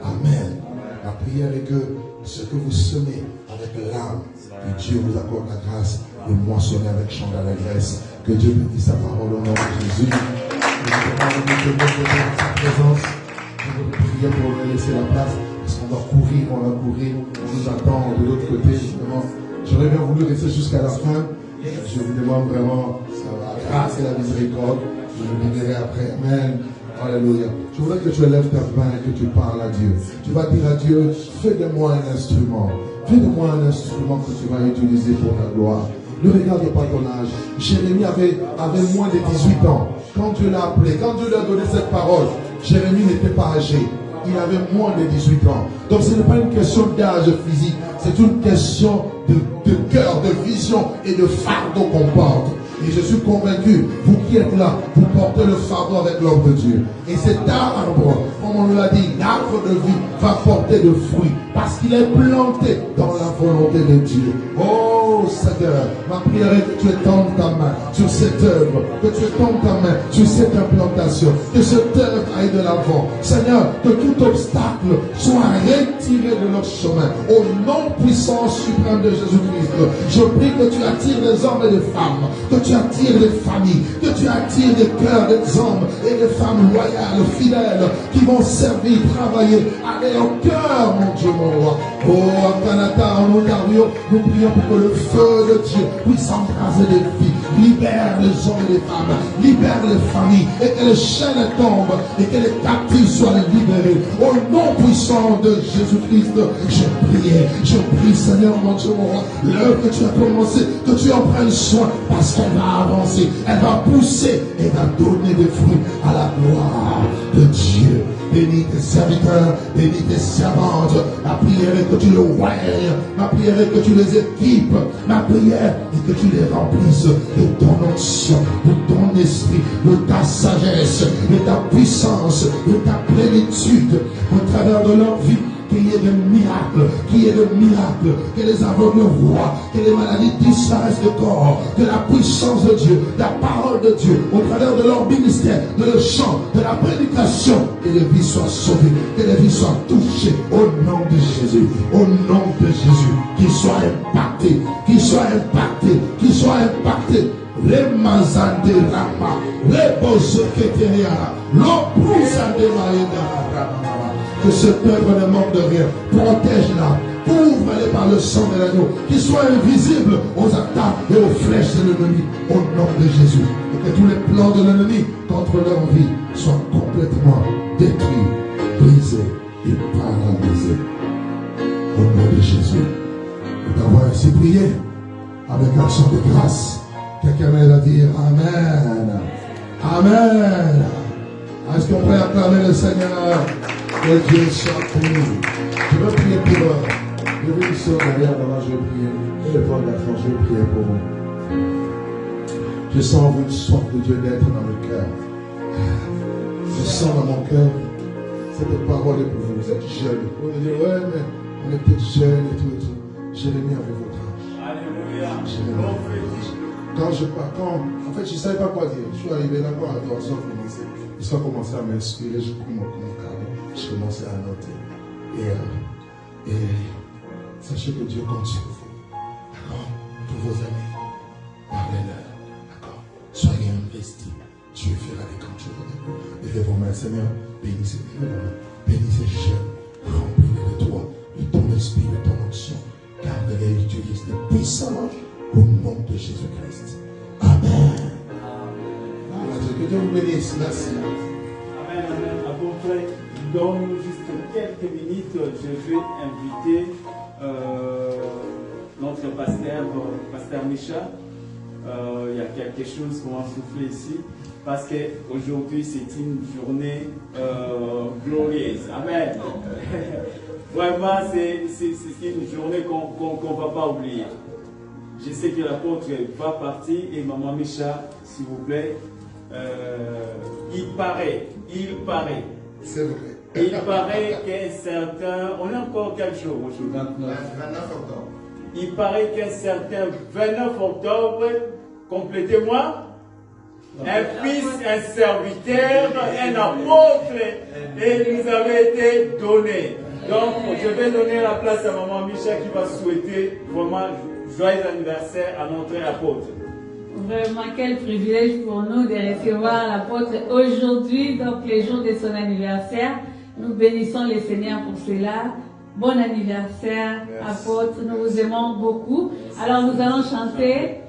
Amen. La prière est que ce que vous semez avec l'âme, que Dieu vous accorde la grâce de moissonner avec chant d'allégresse. Que Dieu bénisse sa parole au nom de Jésus. Nous demandons de sa présence. Nous prions pour nous laisser la place. Parce qu'on va courir, on nous attend de l'autre côté, justement. J'aurais bien voulu rester jusqu'à la fin. Je vous demande vraiment la grâce et la miséricorde. Je vous libérerai après. Amen. Alléluia. Je voudrais que tu élèves ta main et que tu parles à Dieu. Tu vas dire à Dieu, fais de moi un instrument. Fais de moi un instrument que tu vas utiliser pour ta gloire. Ne regarde pas ton âge. Jérémie avait moins de 18 ans. Quand Dieu l'a appelé, quand Dieu lui a donné cette parole, Jérémie n'était pas âgé. Il avait moins de 18 ans. Donc ce n'est pas une question d'âge physique, c'est une question de cœur, de vision et de fardeau qu'on porte. Et je suis convaincu, vous qui êtes là, vous portez le fardeau avec l'homme de Dieu. Et cet arbre, comme on nous l'a dit, l'arbre de vie va porter de fruits. Parce qu'il est planté dans la volonté de Dieu. Oh Seigneur, ma prière est que tu étendes ta main sur cette œuvre. Que tu étendes ta main sur cette implantation. Que cette œuvre aille de l'avant. Seigneur, que tout obstacle soit retiré de leur chemin. Au nom puissant suprême de Jésus-Christ, je prie que tu attires des hommes et des femmes. Que tu attires des familles. Que tu attires des cœurs des hommes et des femmes loyales, fidèles, qui vont servir, travailler, aller au cœur, mon Dieu, mon roi. Oh, à Canada, en Ontario, nous prions pour que le feu de Dieu puisse embraser les vies, libère les hommes et les femmes, libère les familles, et que les chaînes tombent, et que les captifs soient libérés. Au nom puissant de Jésus-Christ, je prie, Seigneur, mon Dieu, mon roi, l'œuvre que tu as commencé, que tu en prennes soin, parce qu'elle va avancer, elle va pousser, et va donner des fruits à la gloire de Dieu. Bénis tes serviteurs, bénis tes servantes. Ma prière est que tu le voyes. Ma prière est que tu les équipes. Ma prière est que tu les remplisses de ton onction, de ton esprit, de ta sagesse, de ta puissance, de ta plénitude au travers de leur vie. Qu'il y ait des miracles, que les aveugles voient, que les maladies disparaissent de corps, que la puissance de Dieu, la parole de Dieu, au travers de leur ministère, de leur chant, de la prédication, que les vies soient sauvées, que les vies soient touchées, au nom de Jésus, qu'ils soient impactés, les mazande rama, les bozoketeriana, l'opusande maïda. Que cette œuvre ne manque de rien. Protège-la. Couvre-les par le sang de l'agneau. Qu'ils soient invisibles aux attaques et aux flèches de l'ennemi. Au nom de Jésus. Et que tous les plans de l'ennemi contre leur vie soient complètement détruits, brisés et paralysés. Au nom de Jésus. Nous t'avons ainsi prié avec action de grâce. Quelqu'un va dire Amen. Amen. Est-ce qu'on peut acclamer le Seigneur? Que Dieu soit pour nous. Je veux prier pour eux. Je veux une soeur derrière, là, je vais prier. Et le point d'enfant, je vais prier pour vous. Je sens en vous une soif de Dieu d'être dans le cœur. Je sens dans mon cœur, cette parole est pour vous. Vous êtes jeunes. Vous allez dire, ouais, mais on est peut-être jeunes et tout et tout. Jérémie avait votre âge. Alléluia. Quand en fait, je ne savais pas quoi dire. Je suis arrivé là-bas, l'adoration a commencé. Ils ont commencé à m'inspirer, je commençais à noter. Et sachez que Dieu compte sur vous. D'accord? Pour vos amis, parlez-leur. D'accord? Soyez investis. Dieu fera des grandes choses avec vous. Levez vos mains, Seigneur. Bénissez ces jeunes. Remplis-les de toi, de ton esprit, de ton onction. Garde-les, utilise-les puissamment au nom de Jésus-Christ. Amen. Que Dieu vous bénisse. Merci. Amen, amen. À peu près, donne-nous juste quelques minutes. Je vais inviter notre pasteur Micha, il y a quelque chose qu'on va souffler ici. Parce qu'aujourd'hui, c'est une journée glorieuse. Amen. Vraiment, c'est une journée qu'on ne va pas oublier. Je sais que l'apôtre va partir et Maman Micha, s'il vous plaît, il paraît. C'est vrai. Il paraît qu'un certain, on a encore quel jour aujourd'hui? 29 octobre. Il paraît qu'un certain 29 octobre, complétez-moi, un fils, un serviteur, un apôtre, et nous avait été donné. Donc, je vais donner la place à Maman Micha qui va souhaiter vraiment joyeux anniversaire à notre apôtre. Vraiment, quel privilège pour nous de recevoir l'apôtre aujourd'hui, donc le jour de son anniversaire. Nous bénissons le Seigneur pour cela. Bon anniversaire, apôtre. Nous vous aimons beaucoup. Alors, nous allons chanter.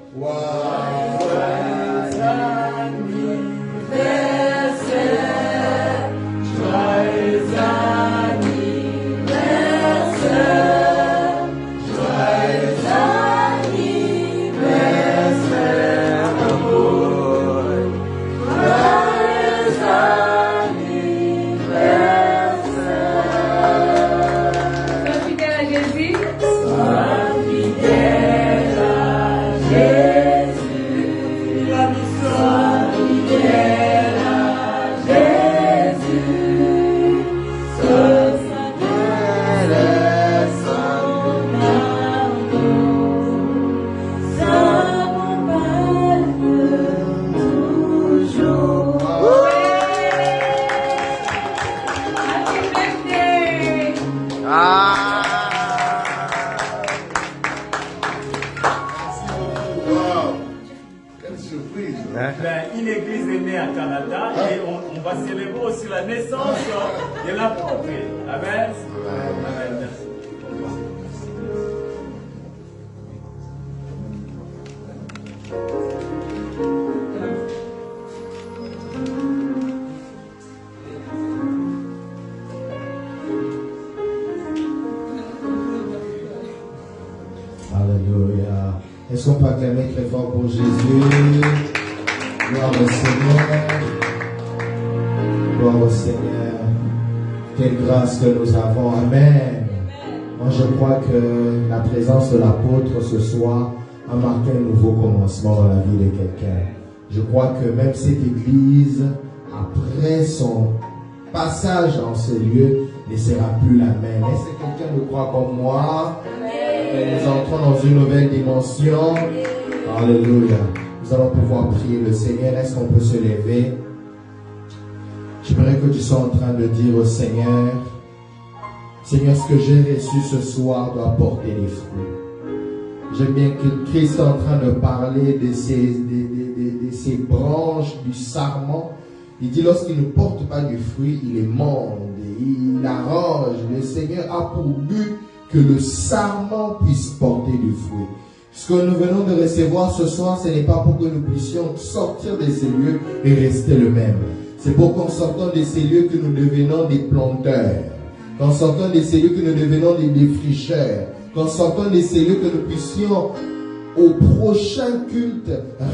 Une église est née à Canada et on va célébrer aussi la naissance de l'apôtre. Amen. Amen. Merci. Alléluia. Est-ce qu'on peut acclamer très fort pour Jésus? Gloire au Seigneur. Gloire au Seigneur. Quelle grâce que nous avons. Amen. Moi, je crois que la présence de l'apôtre ce soir a marqué un nouveau commencement dans la vie de quelqu'un. Je crois que même cette église, après son passage dans ces lieux, ne sera plus la même. Est-ce que quelqu'un le croit comme moi? Nous entrons dans une nouvelle dimension. Alléluia. Nous allons pouvoir prier le Seigneur. Est-ce qu'on peut se lever? J'aimerais que tu sois en train de dire au Seigneur, Seigneur, ce que j'ai reçu ce soir doit porter des fruits. J'aime bien que Christ est en train de parler de ces branches du sarment. Il dit, lorsqu'il ne porte pas du fruit, il émonde, il arrange. Le Seigneur a pour but que le sarment puisse porter du fruit. Ce que nous venons de recevoir ce soir, ce n'est pas pour que nous puissions sortir de ces lieux et rester le même. C'est pour qu'en sortant de ces lieux que nous devenons des planteurs. Qu'en sortant de ces lieux que nous devenons des défricheurs. Qu'en sortant de ces lieux que nous puissions au prochain culte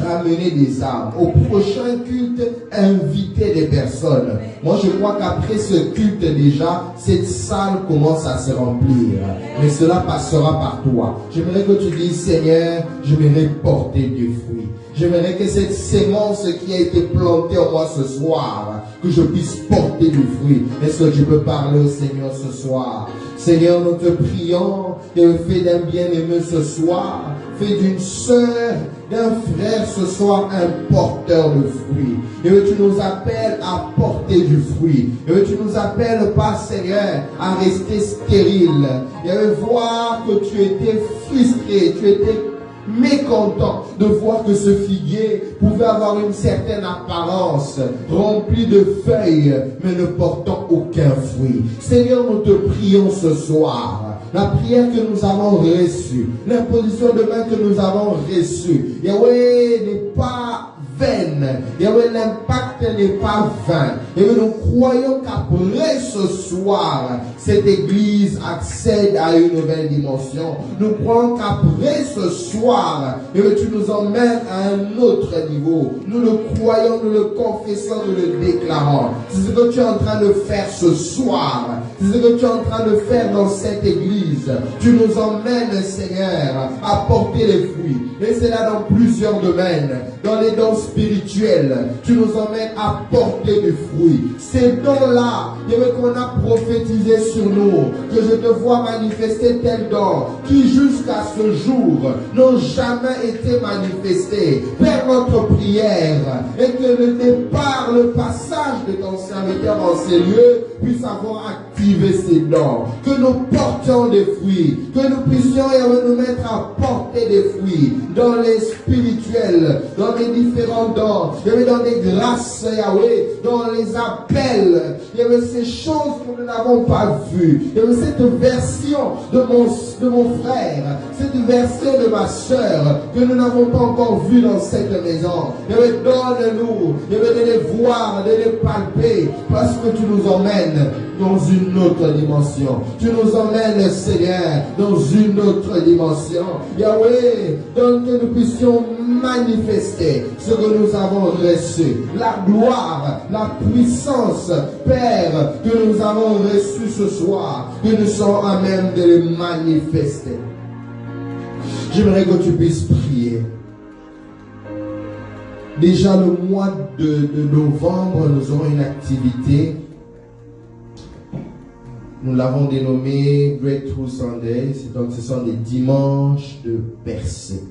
ramener des âmes, au prochain culte inviter des personnes. Moi je crois qu'après ce culte déjà, cette salle commence à se remplir, mais cela passera par toi. J'aimerais que tu dises, Seigneur, j'aimerais porter du fruit. J'aimerais que cette sémence qui a été plantée en moi ce soir, que je puisse porter du fruit. Est-ce que tu peux parler au Seigneur ce soir? Seigneur, nous te prions de fais d'un bien-aimé ce soir, fais d'une sœur, d'un frère ce soir un porteur de fruits. Et tu nous appelles à porter du fruit. Et tu nous appelles pas, Seigneur, à rester stérile. Et voir que tu étais frustré, tu étais mécontent de voir que ce figuier pouvait avoir une certaine apparence, rempli de feuilles, mais ne portant aucun fruit. Seigneur, nous te prions ce soir la prière que nous avons reçue, l'imposition de main que nous avons reçue, Yahweh, n'est pas vaine. Yahweh, l'impact n'est pas vain. Et nous croyons qu'après ce soir, cette église accède à une nouvelle dimension. Nous croyons qu'après ce soir, tu nous emmènes à un autre niveau. Nous le croyons, nous le confessons, nous le déclarons. C'est ce que tu es en train de faire ce soir. C'est ce que tu es en train de faire dans cette église. Tu nous emmènes, Seigneur, à porter les fruits. Et c'est là dans plusieurs domaines. Dans les dons spirituels, tu nous emmènes à porter du fruit. Ces dons-là, qu'on a prophétisé sur nous, que je te vois manifester tel don, qui jusqu'à ce jour n'ont jamais été manifestés. Père, notre prière, et que le départ, le passage de ton serviteur en ces lieux puisse avoir activé ces dons. Que nous portions des fruits, que nous puissions nous mettre à porter des fruits dans les spirituels, dans les différents dons, dans les grâces, Yahweh, dans les appels. Il y avait ces choses que nous n'avons pas vues. Il y avait cette version de mon frère, cette version de ma soeur que nous n'avons pas encore vue dans cette maison. Il y avait donne-nous, il y avait de les voir, de les palper, parce que tu nous emmènes dans une autre dimension. Tu nous emmènes, Seigneur, dans une autre dimension. Yahweh, donne que nous puissions manifester ce que nous avons reçu. La gloire, la puissance, Père, que nous avons reçu ce soir, que nous sommes à même de les manifester. J'aimerais que tu puisses prier. Déjà le mois de novembre, nous aurons une activité. Nous l'avons dénommé Breakthrough Sunday. Donc ce sont des dimanches de percée.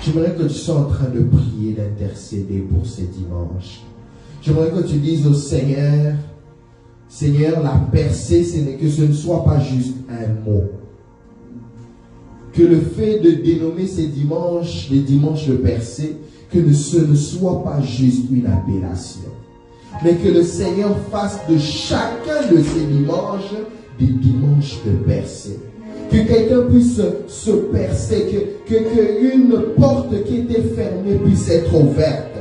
J'aimerais que tu sois en train de prier, d'intercéder pour ces dimanches. J'aimerais que tu dises au Seigneur, Seigneur, la percée, que ce ne soit pas juste un mot. Que le fait de dénommer ces dimanches, les dimanches de percée, que ce ne soit pas juste une appellation. Mais que le Seigneur fasse de chacun de ces dimanches des dimanches de percée. Que quelqu'un puisse se percer, qu'une porte qui était fermée puisse être ouverte.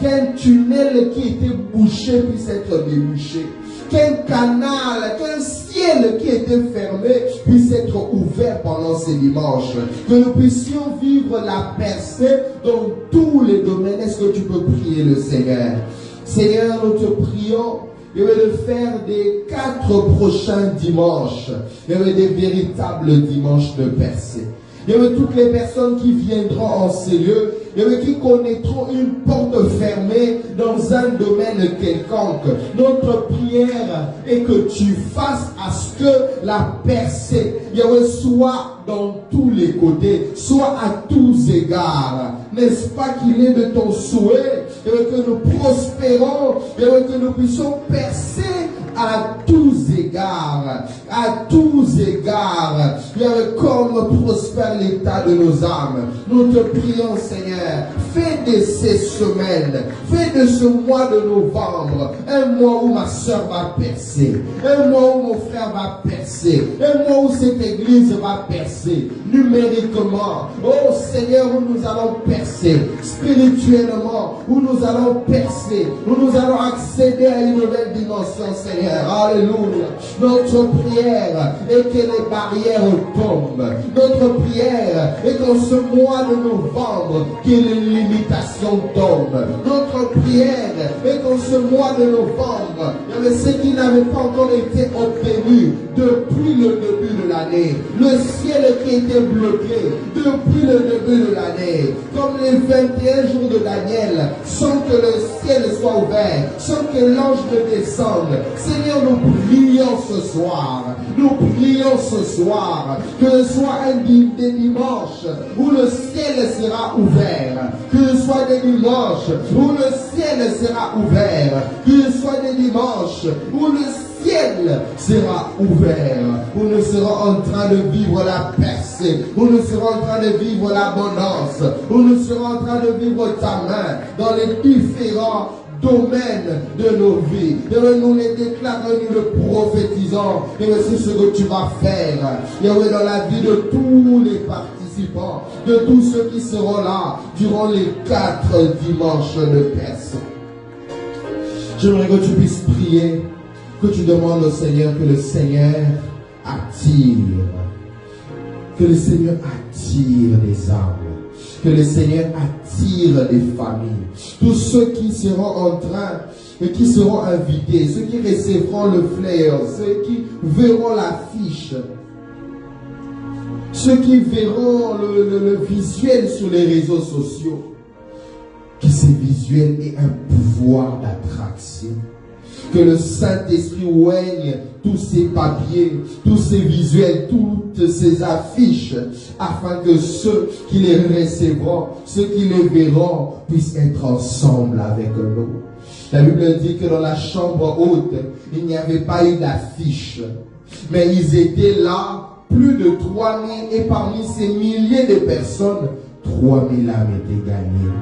Qu'un tunnel qui était bouché puisse être débouché. Qu'un canal, qu'un ciel qui était fermé puisse être ouvert pendant ces dimanches. Que nous puissions vivre la percée dans tous les domaines. Est-ce que tu peux prier le Seigneur? Seigneur, nous te prions de faire des 4 prochains dimanches, des véritables dimanches de percée. Toutes les personnes qui viendront en ces lieux, qui connaîtront une porte fermée dans un domaine quelconque. Notre prière est que tu fasses à ce que la percée soit dans tous les côtés, soit à tous égards. N'est-ce pas qu'il est de ton souhait que nous prospérons, que nous puissions percer à tous égards, comme prospère l'état de nos âmes. Nous te prions, Seigneur, fais de ces semaines, fais de ce mois de novembre, un mois où ma soeur va percer, un mois où mon frère va percer, un mois où cette église va percer, numériquement. Oh Seigneur, où nous allons percer, spirituellement, où nous allons percer, où nous allons accéder à une nouvelle dimension, Seigneur. Alléluia. Notre prière est que les barrières tombent. Notre prière est qu'en ce mois de novembre, que les limitations tombent. Notre prière est qu'en ce mois de novembre, ce qui n'avait pas encore été obtenu depuis le début de l'année, le ciel qui était bloqué depuis le début de l'année, comme les 21 jours de Daniel, sans que le ciel soit ouvert, sans que l'ange ne descende. Seigneur, nous prions ce soir, que ce soit des dimanches où le ciel sera ouvert, que ce soit des dimanches où le ciel sera ouvert, que ce soit des dimanches où le ciel sera ouvert, où nous serons en train de vivre la percée, où nous serons en train de vivre l'abondance, où nous serons en train de vivre ta main dans les différents domaine de nos vies. Yahweh, nous les déclarons, nous le prophétisons. Yahweh, c'est ce que tu vas faire. Yahweh, dans la vie de tous les participants, de tous ceux qui seront là durant les 4 dimanches de Perse. J'aimerais que tu puisses prier, que tu demandes au Seigneur que le Seigneur attire. Que le Seigneur attire des âmes. Que le Seigneur attire des familles. Tous ceux qui seront en train et qui seront invités, ceux qui recevront le flair, ceux qui verront l'affiche, ceux qui verront le visuel sur les réseaux sociaux, que ces visuels aient un pouvoir d'attraction. Que le Saint-Esprit oigne tous ces papiers, tous ces visuels, toutes ces affiches, afin que ceux qui les recevront, ceux qui les verront, puissent être ensemble avec nous. La Bible dit que dans la chambre haute, il n'y avait pas eu d'affiche, mais ils étaient là, plus de 3000, et parmi ces milliers de personnes, 3000 âmes étaient gagnées.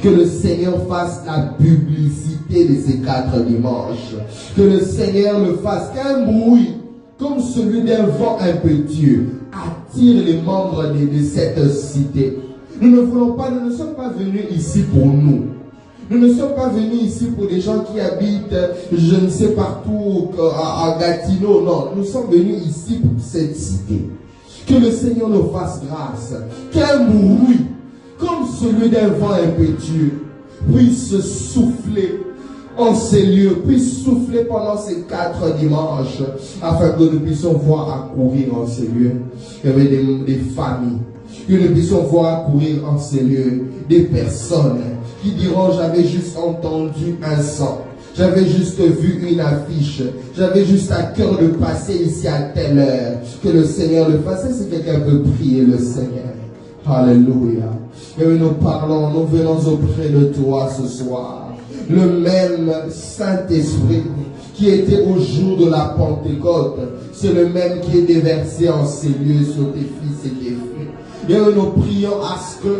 Que le Seigneur fasse la publicité de ces 4 dimanches. Que le Seigneur le fasse, qu'un bruit comme celui d'un vent impétueux attire les membres de cette cité. Nous ne voulons pas, nous ne sommes pas venus ici pour nous. Nous ne sommes pas venus ici pour des gens qui habitent, je ne sais partout, à Gatineau. Non, nous sommes venus ici pour cette cité. Que le Seigneur nous fasse grâce. Qu'un bruit comme celui d'un vent impétueux puisse souffler en ces lieux, puisse souffler pendant ces 4 dimanches, afin que nous puissions voir accourir en ces lieux. Il y avait des familles, que nous puissions voir accourir en ces lieux des personnes qui diront: j'avais juste entendu un son, j'avais juste vu une affiche, j'avais juste à cœur de passer ici à telle heure. Que le Seigneur le fasse. Si quelqu'un peut prier le Seigneur. Alléluia. Et nous parlons, nous venons auprès de toi ce soir. Le même Saint-Esprit qui était au jour de la Pentecôte, c'est le même qui est déversé en ces lieux sur tes fils et tes filles. Et nous prions à ce que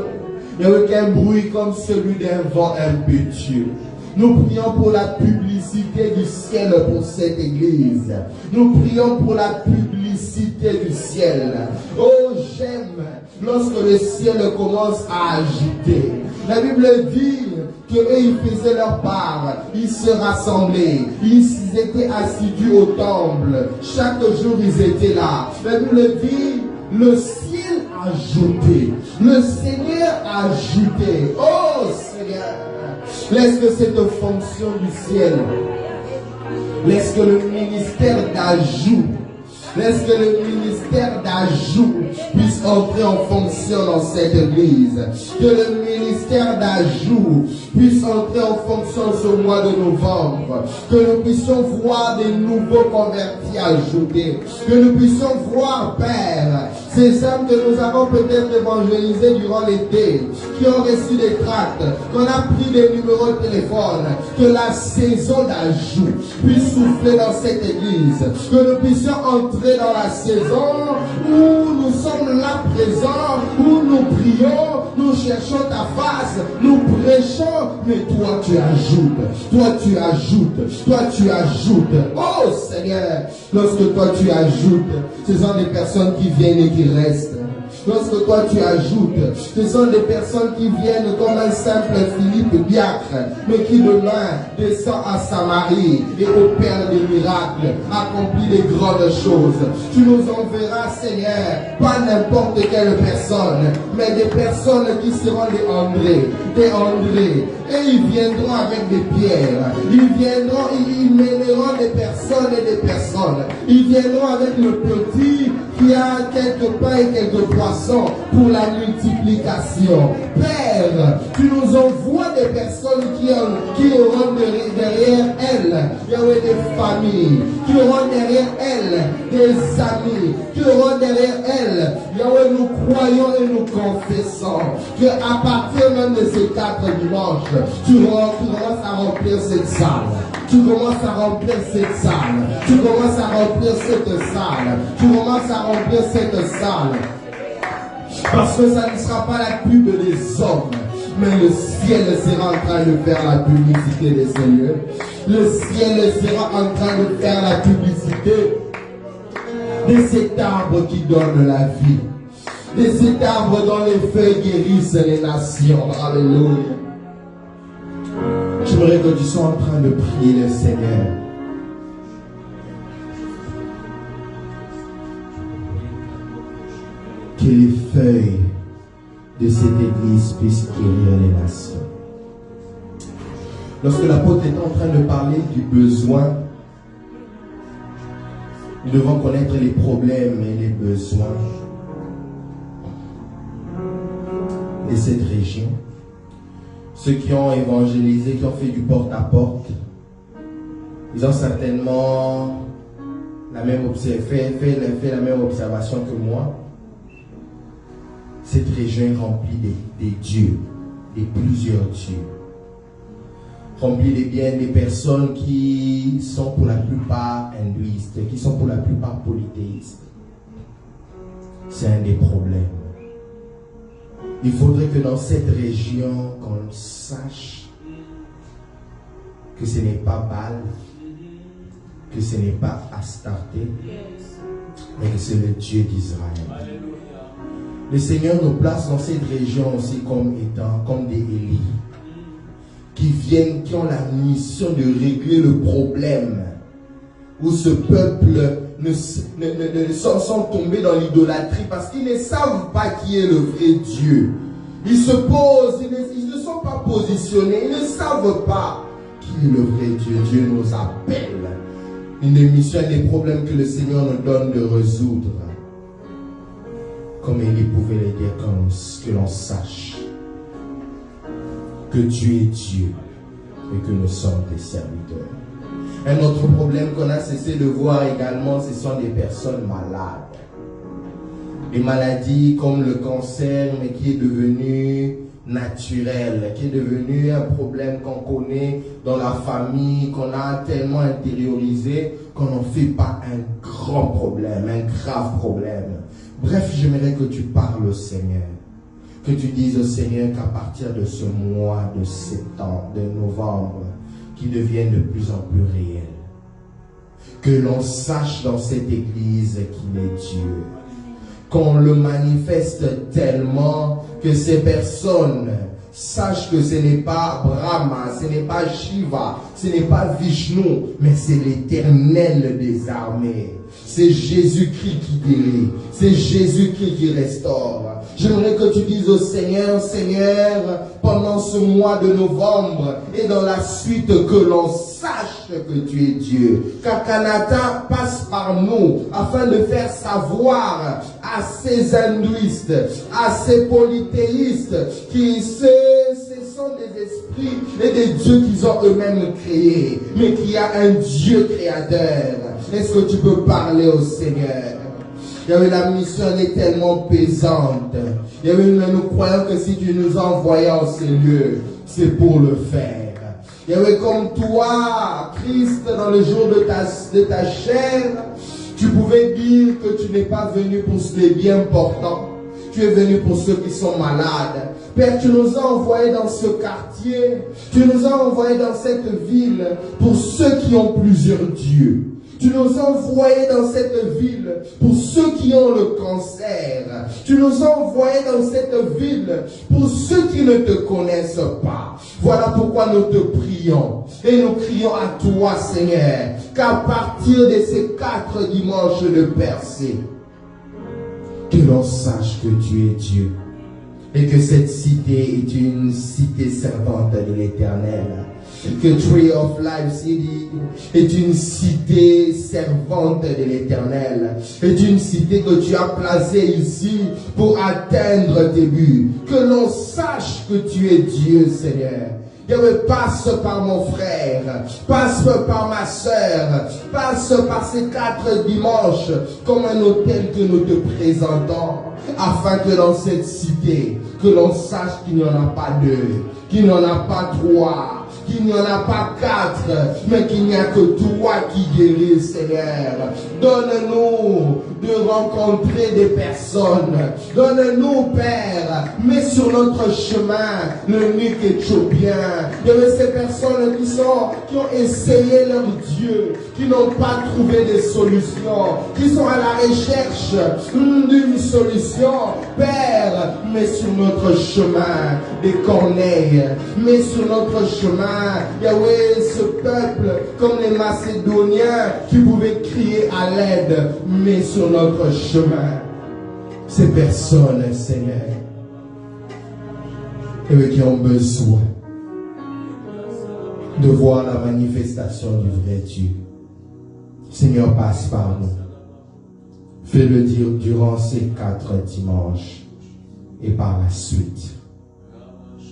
il n'y ait aucun bruit comme celui d'un vent impétueux. Nous prions pour la publicité du ciel pour cette église. Nous prions pour la publicité du ciel. Oh, j'aime lorsque le ciel commence à agiter. La Bible dit qu'eux, ils faisaient leur part. Ils se rassemblaient. Ils étaient assidus au temple. Chaque jour, ils étaient là. La Bible dit, le ciel a ajouté. Le Seigneur a ajouté. Oh, Seigneur. Laisse que cette fonction du ciel, laisse que le ministère d'ajout, laisse que le ministère d'ajout puisse entrer en fonction dans cette église. Que le ministère d'ajout puisse entrer en fonction ce mois de novembre. Que nous puissions voir des nouveaux convertis ajoutés. Que nous puissions voir, Père, ces âmes que nous avons peut-être évangélisées durant l'été, qui ont reçu des tracts, qu'on a pris des numéros de téléphone, que la saison d'ajout puisse souffler dans cette église. Que nous puissions entrer dans la saison où nous sommes là présents, où nous prions, nous cherchons ta face, nous prêchons, mais toi tu ajoutes, toi tu ajoutes, toi tu ajoutes. Oh Seigneur, lorsque toi tu ajoutes, ce sont des personnes qui viennent et qui restent. Lorsque toi tu ajoutes, ce sont des personnes qui viennent comme un simple Philippe Diacre, mais qui demain descend à Samarie et opère des miracles, accomplit des grandes choses. Tu nous enverras, Seigneur, pas n'importe quelle personne, mais des personnes qui seront des André, et ils viendront avec des pierres, ils mèneront des personnes et des personnes, ils viendront avec le petit qui a quelques pains et quelques poissons pour la multiplication. Père, tu nous envoies des personnes qui auront derrière elles, Yahweh, des familles, qui auront derrière elles des amis, qui auront derrière elles, Yahweh, nous croyons et nous confessons qu'à partir même de ces 4 dimanches, tu commences à remplir cette salle. Tu commences à remplir cette salle. Tu commences à remplir cette salle. Tu commences à remplir cette salle. Parce que ça ne sera pas la pub des hommes, mais le ciel sera en train de faire la publicité des Seigneurs. Le ciel sera en train de faire la publicité de cet arbre qui donne la vie, de cet arbre dont les feuilles guérissent les nations. Alléluia. J'aimerais que tu sois en train de prier le Seigneur. Que les feuilles de cette église puissent guérir les nations. Lorsque l'apôtre est en train de parler du besoin, nous devons connaître les problèmes et les besoins de cette région. Ceux qui ont évangélisé, qui ont fait du porte-à-porte, ils ont certainement fait la même observation que moi. Cette région est remplie des dieux, de plusieurs dieux. Remplie des personnes qui sont pour la plupart hindouistes, qui sont pour la plupart polythéistes. C'est un des problèmes. Il faudrait que dans cette région, qu'on sache que ce n'est pas Baal, que ce n'est pas Astarté, mais que c'est le Dieu d'Israël. Le Seigneur nous place dans cette région aussi comme des Élie, qui ont la mission de régler le problème, où ce peuple sont tombés dans l'idolâtrie parce qu'ils ne savent pas qui est le vrai Dieu. Ils se posent, ils ne sont pas positionnés, ils ne savent pas qui est le vrai Dieu. Dieu nous appelle. Une mission des problèmes que le Seigneur nous donne de résoudre. Comme Élie pouvait le dire, que l'on sache que tu es Dieu et que nous sommes des serviteurs. Un autre problème qu'on a cessé de voir également, ce sont des personnes malades. Des maladies comme le cancer, mais qui est devenu naturel, qui est devenu un problème qu'on connaît dans la famille, qu'on a tellement intériorisé qu'on n'en fait pas un grand problème, un grave problème. Bref, j'aimerais que tu parles au Seigneur. Que tu dises au Seigneur qu'à partir de ce mois de septembre, de novembre, qui devienne de plus en plus réel. Que l'on sache dans cette église qu'il est Dieu. Qu'on le manifeste tellement que ces personnes sachent que ce n'est pas Brahma, ce n'est pas Shiva, ce n'est pas Vishnu, mais c'est l'Éternel des armées. C'est Jésus-Christ qui guérit. C'est Jésus-Christ qui restaure. J'aimerais que tu dises au Seigneur, Seigneur, pendant ce mois de novembre et dans la suite, que l'on sache que tu es Dieu. Qu'Akanata passe par nous afin de faire savoir à ces hindouistes, à ces polythéistes qui ce sont des esprits et des dieux qu'ils ont eux-mêmes créés, mais qu'il y a un Dieu créateur. Est-ce que tu peux parler au Seigneur? La mission est tellement pesante. Nous croyons que si tu nous as envoyés en ces lieux, c'est pour le faire. Comme toi, Christ, dans le jour de ta chair, tu pouvais dire que tu n'es pas venu pour les bien portants. Tu es venu pour ceux qui sont malades. Père, tu nous as envoyés dans ce quartier. Tu nous as envoyés dans cette ville pour ceux qui ont plusieurs dieux. Tu nous as envoyés dans cette ville pour ceux qui ont le cancer. Tu nous as envoyés dans cette ville pour ceux qui ne te connaissent pas. Voilà pourquoi nous te prions. Et nous crions à toi, Seigneur, qu'à partir de ces 4 dimanches de percée, que l'on sache que tu es Dieu. Et que cette cité est une cité servante de l'Éternel. Que Tree of Life City est une cité servante de l'Éternel. Est une cité que tu as placée ici pour atteindre tes buts. Que l'on sache que tu es Dieu, Seigneur. Passe par mon frère, passe par ma soeur, passe par ces 4 dimanches comme un autel que nous te présentons, afin que dans cette cité, que l'on sache qu'il n'y en a pas 2, qu'il n'y en a pas 3, qu'il n'y en a pas 4, mais qu'il n'y a que toi qui guéris, Seigneur. Donne-nous de rencontrer des personnes. Donne-nous, Père, mets sur notre chemin le Nick éthiopien. Il y avait ces personnes qui ont essayé leur Dieu, qui n'ont pas trouvé de solution, qui sont à la recherche d'une solution. Père, mets sur notre chemin des Corneilles, mets sur notre chemin, Yahweh, ce peuple comme les Macédoniens qui pouvaient crier à l'aide, mets sur notre chemin ces personnes, Seigneur, et qui ont besoin de voir la manifestation du vrai Dieu. Seigneur, passe par nous. Fais-le dire durant ces 4 dimanches et par la suite.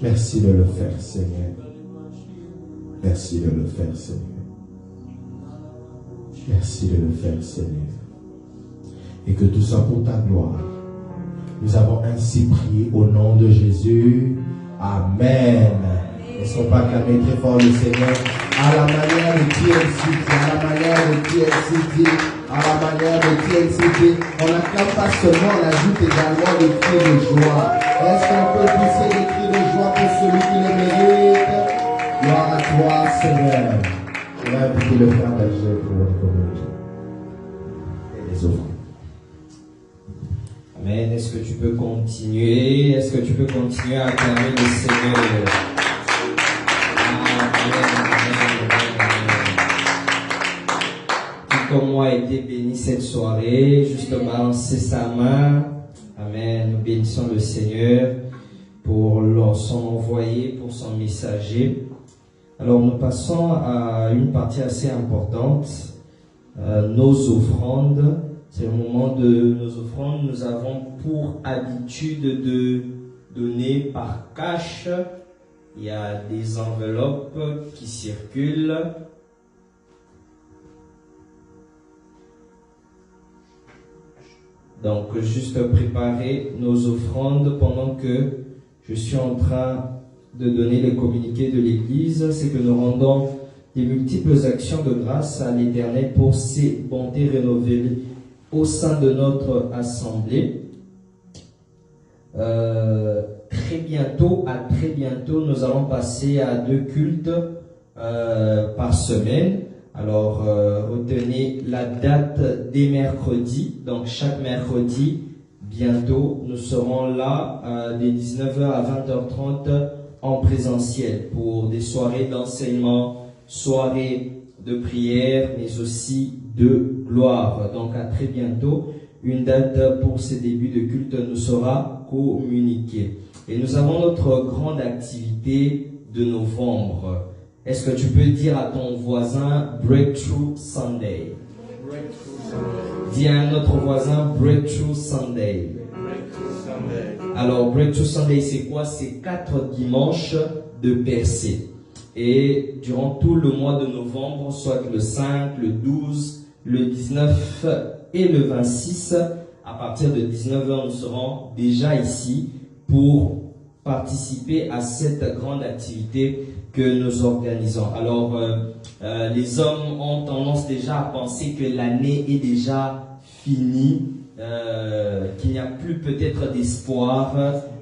Merci de le faire, Seigneur. Merci de le faire, Seigneur. Merci de le faire, Seigneur. Et que tout ça pour ta gloire. Nous avons ainsi prié au nom de Jésus. Amen. Laissons pas clamer très fort le Seigneur à la manière de TLCD, à la manière de TLCD, à la manière de TLCD. On n'acclame pas seulement, on ajoute également des cris de joie. Est-ce qu'on peut pousser des cris de joie pour celui qui le mérite? Gloire à toi, Seigneur. Je vais inviter le frère Berger pour votre communauté et les offrandes. Amen. Est-ce que tu peux continuer? Est-ce que tu peux continuer à acclamer le Seigneur? Comme moi a été béni cette soirée, juste balancer sa main. Amen. Nous bénissons le Seigneur pour son envoyé, pour son messager. Alors nous passons à une partie assez importante, nos offrandes. C'est le moment de nos offrandes. Nous avons pour habitude de donner par cash. Il y a des enveloppes qui circulent. Donc, juste préparer nos offrandes pendant que je suis en train de donner les communiqués de l'Église. C'est que nous rendons des multiples actions de grâce à l'Éternel pour ses bontés renouvelées au sein de notre assemblée. Très bientôt, nous allons passer à 2 cultes par semaine. Alors, retenez la date des mercredis. Donc, chaque mercredi, bientôt, nous serons là de 19h à 20h30 en présentiel pour des soirées d'enseignement, soirées de prière, mais aussi de gloire. Donc, à très bientôt. Une date pour ces débuts de culte nous sera communiquée. Et nous avons notre grande activité de novembre. Est-ce que tu peux dire à ton voisin Breakthrough Sunday? Dis à notre voisin Breakthrough Sunday. Alors Breakthrough Sunday, c'est quoi? C'est 4 dimanches de percée. Et durant tout le mois de novembre, soit le 5, le 12, le 19 et le 26, à partir de 19h, nous serons déjà ici pour participer à cette grande activité que nous organisons. Alors, les hommes ont tendance déjà à penser que l'année est déjà finie, qu'il n'y a plus peut-être d'espoir,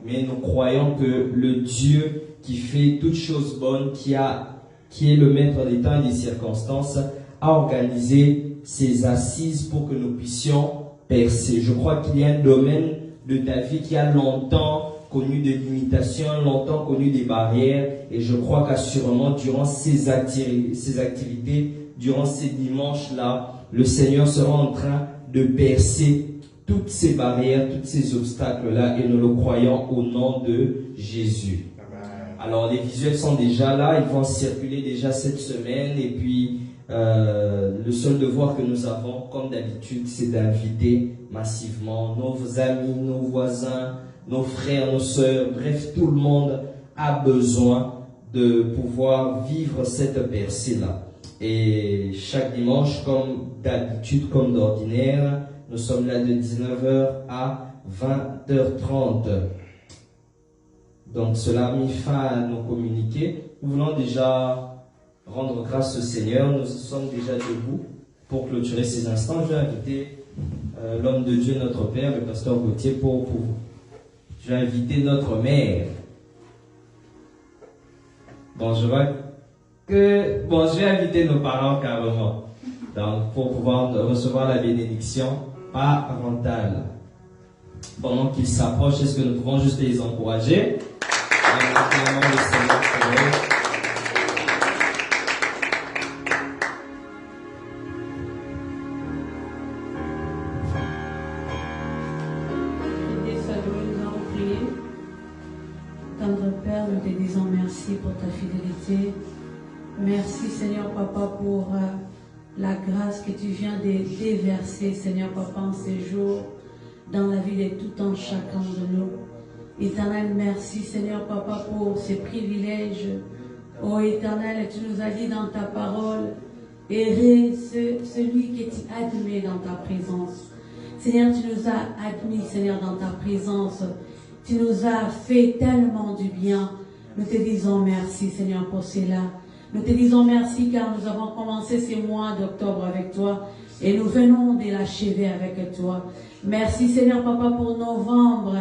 mais nous croyons que le Dieu qui fait toutes choses bonnes, qui est le maître des temps et des circonstances, a organisé ces assises pour que nous puissions percer. Je crois qu'il y a un domaine de ta vie qui a longtemps connu des limitations, longtemps connu des barrières, et je crois qu'assurément durant ces activités, durant ces dimanches-là, le Seigneur sera en train de percer toutes ces barrières, tous ces obstacles-là, et nous le croyons au nom de Jésus. Alors les visuels sont déjà là, ils vont circuler déjà cette semaine, et puis le seul devoir que nous avons, comme d'habitude, c'est d'inviter massivement nos amis, nos voisins, nos frères, nos sœurs, bref, tout le monde a besoin de pouvoir vivre cette percée-là. Et chaque dimanche, comme d'habitude, comme d'ordinaire, nous sommes là de 19h à 20h30. Donc cela a mis fin à nos communiqués. Nous voulons déjà rendre grâce au Seigneur. Nous sommes déjà debout pour clôturer ces instants. Je vais inviter l'homme de Dieu, notre Père, le pasteur Gauthier, pour vous. Je vais inviter notre mère. Je vais inviter nos parents carrément. Donc, pour pouvoir recevoir la bénédiction parentale. Pendant qu'ils s'approchent, est-ce que nous pouvons juste les encourager? Le Seigneur pour eux. Père, nous te disons merci pour ta fidélité. Merci Seigneur Papa pour la grâce que tu viens de déverser Seigneur Papa en ces jours dans la vie de tout un chacun de nous. Éternel, merci Seigneur Papa pour ces privilèges. Oh Éternel, tu nous as dit dans ta parole, heureux celui que tu admets dans ta présence. Seigneur, tu nous as admis Seigneur dans ta présence. Tu nous as fait tellement du bien. Nous te disons merci, Seigneur, pour cela. Nous te disons merci car nous avons commencé ces mois d'octobre avec toi et nous venons de l'achever avec toi. Merci, Seigneur, Papa, pour novembre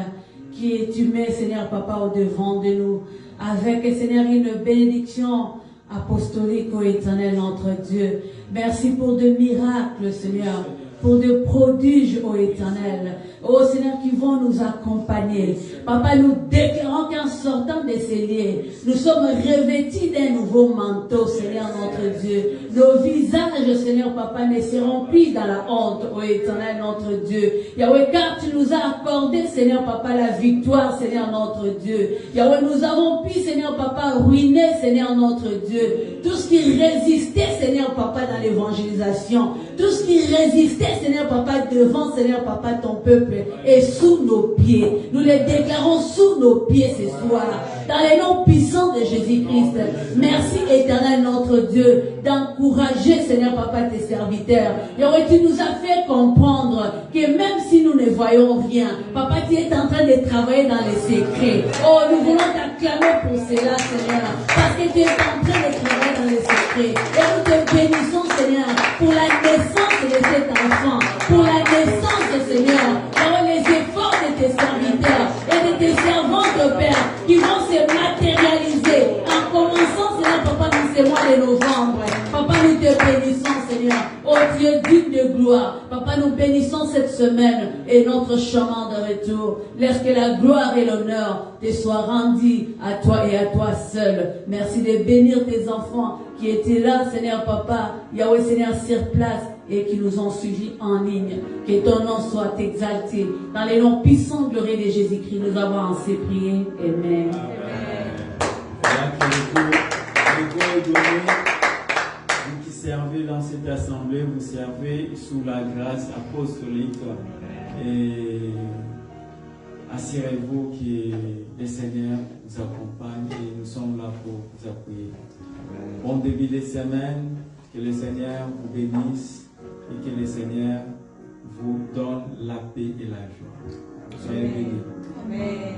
qui tu mets, Seigneur, Papa, au devant de nous avec, Seigneur, une bénédiction apostolique, ô Éternel, notre Dieu. Merci pour de miracles, Seigneur, pour de prodiges, ô Éternel. Ô Seigneur, qui vont nous accompagner. Papa, nous déclarons qu'en sortant de ces lieux, nous sommes revêtis d'un nouveau manteau, Seigneur, notre Dieu. Nos visages, Seigneur, Papa, ne seront plus dans la honte, ô Éternel, notre Dieu. Yahweh, car tu nous as accordé, Seigneur, Papa, la victoire, Seigneur, notre Dieu. Yahweh, nous avons pu, Seigneur, Papa, ruiner, Seigneur, notre Dieu. Tout ce qui résistait, Seigneur, Papa, dans l'évangélisation. Tout ce qui résistait, Seigneur, Papa, devant, Seigneur, Papa, ton peuple. Et sous nos pieds. Nous les déclarons sous nos pieds ce soir. Dans les noms puissants de Jésus-Christ. Merci éternel notre Dieu d'encourager Seigneur Papa tes serviteurs. Et tu nous as fait comprendre que même si nous ne voyons rien, Papa tu es en train de travailler dans les secrets. Oh nous voulons t'acclamer pour cela Seigneur. Parce que tu es en train de travailler dans les secrets. Et nous te bénissons Seigneur pour la naissance de cet enfant. Pour la naissance Seigneur. Les efforts de tes serviteurs et de tes servantes, Père, qui vont se matérialiser en commençant, Seigneur, Papa, dans ces mois de novembre. Papa, nous te bénissons, Seigneur. Oh Dieu, digne de gloire. Papa, nous bénissons cette semaine et notre chemin de retour. Laisse que la gloire et l'honneur te soient rendus à toi et à toi seul. Merci de bénir tes enfants qui étaient là, Seigneur, Papa, Yahweh, Seigneur, sur place. Et qui nous ont suivis en ligne. Que ton nom soit exalté. Dans les noms puissants glorieux de Jésus-Christ, nous avons ainsi prié. Amen. Voilà que le cours est donné. Vous qui servez dans cette assemblée, vous servez sous la grâce apostolique. Et assurez-vous que le Seigneur vous accompagne et nous sommes là pour vous appuyer. Bon début de semaine. Que le Seigneur vous bénisse. Et que le Seigneur vous donne la paix et la joie. Soyez bénis. Amen.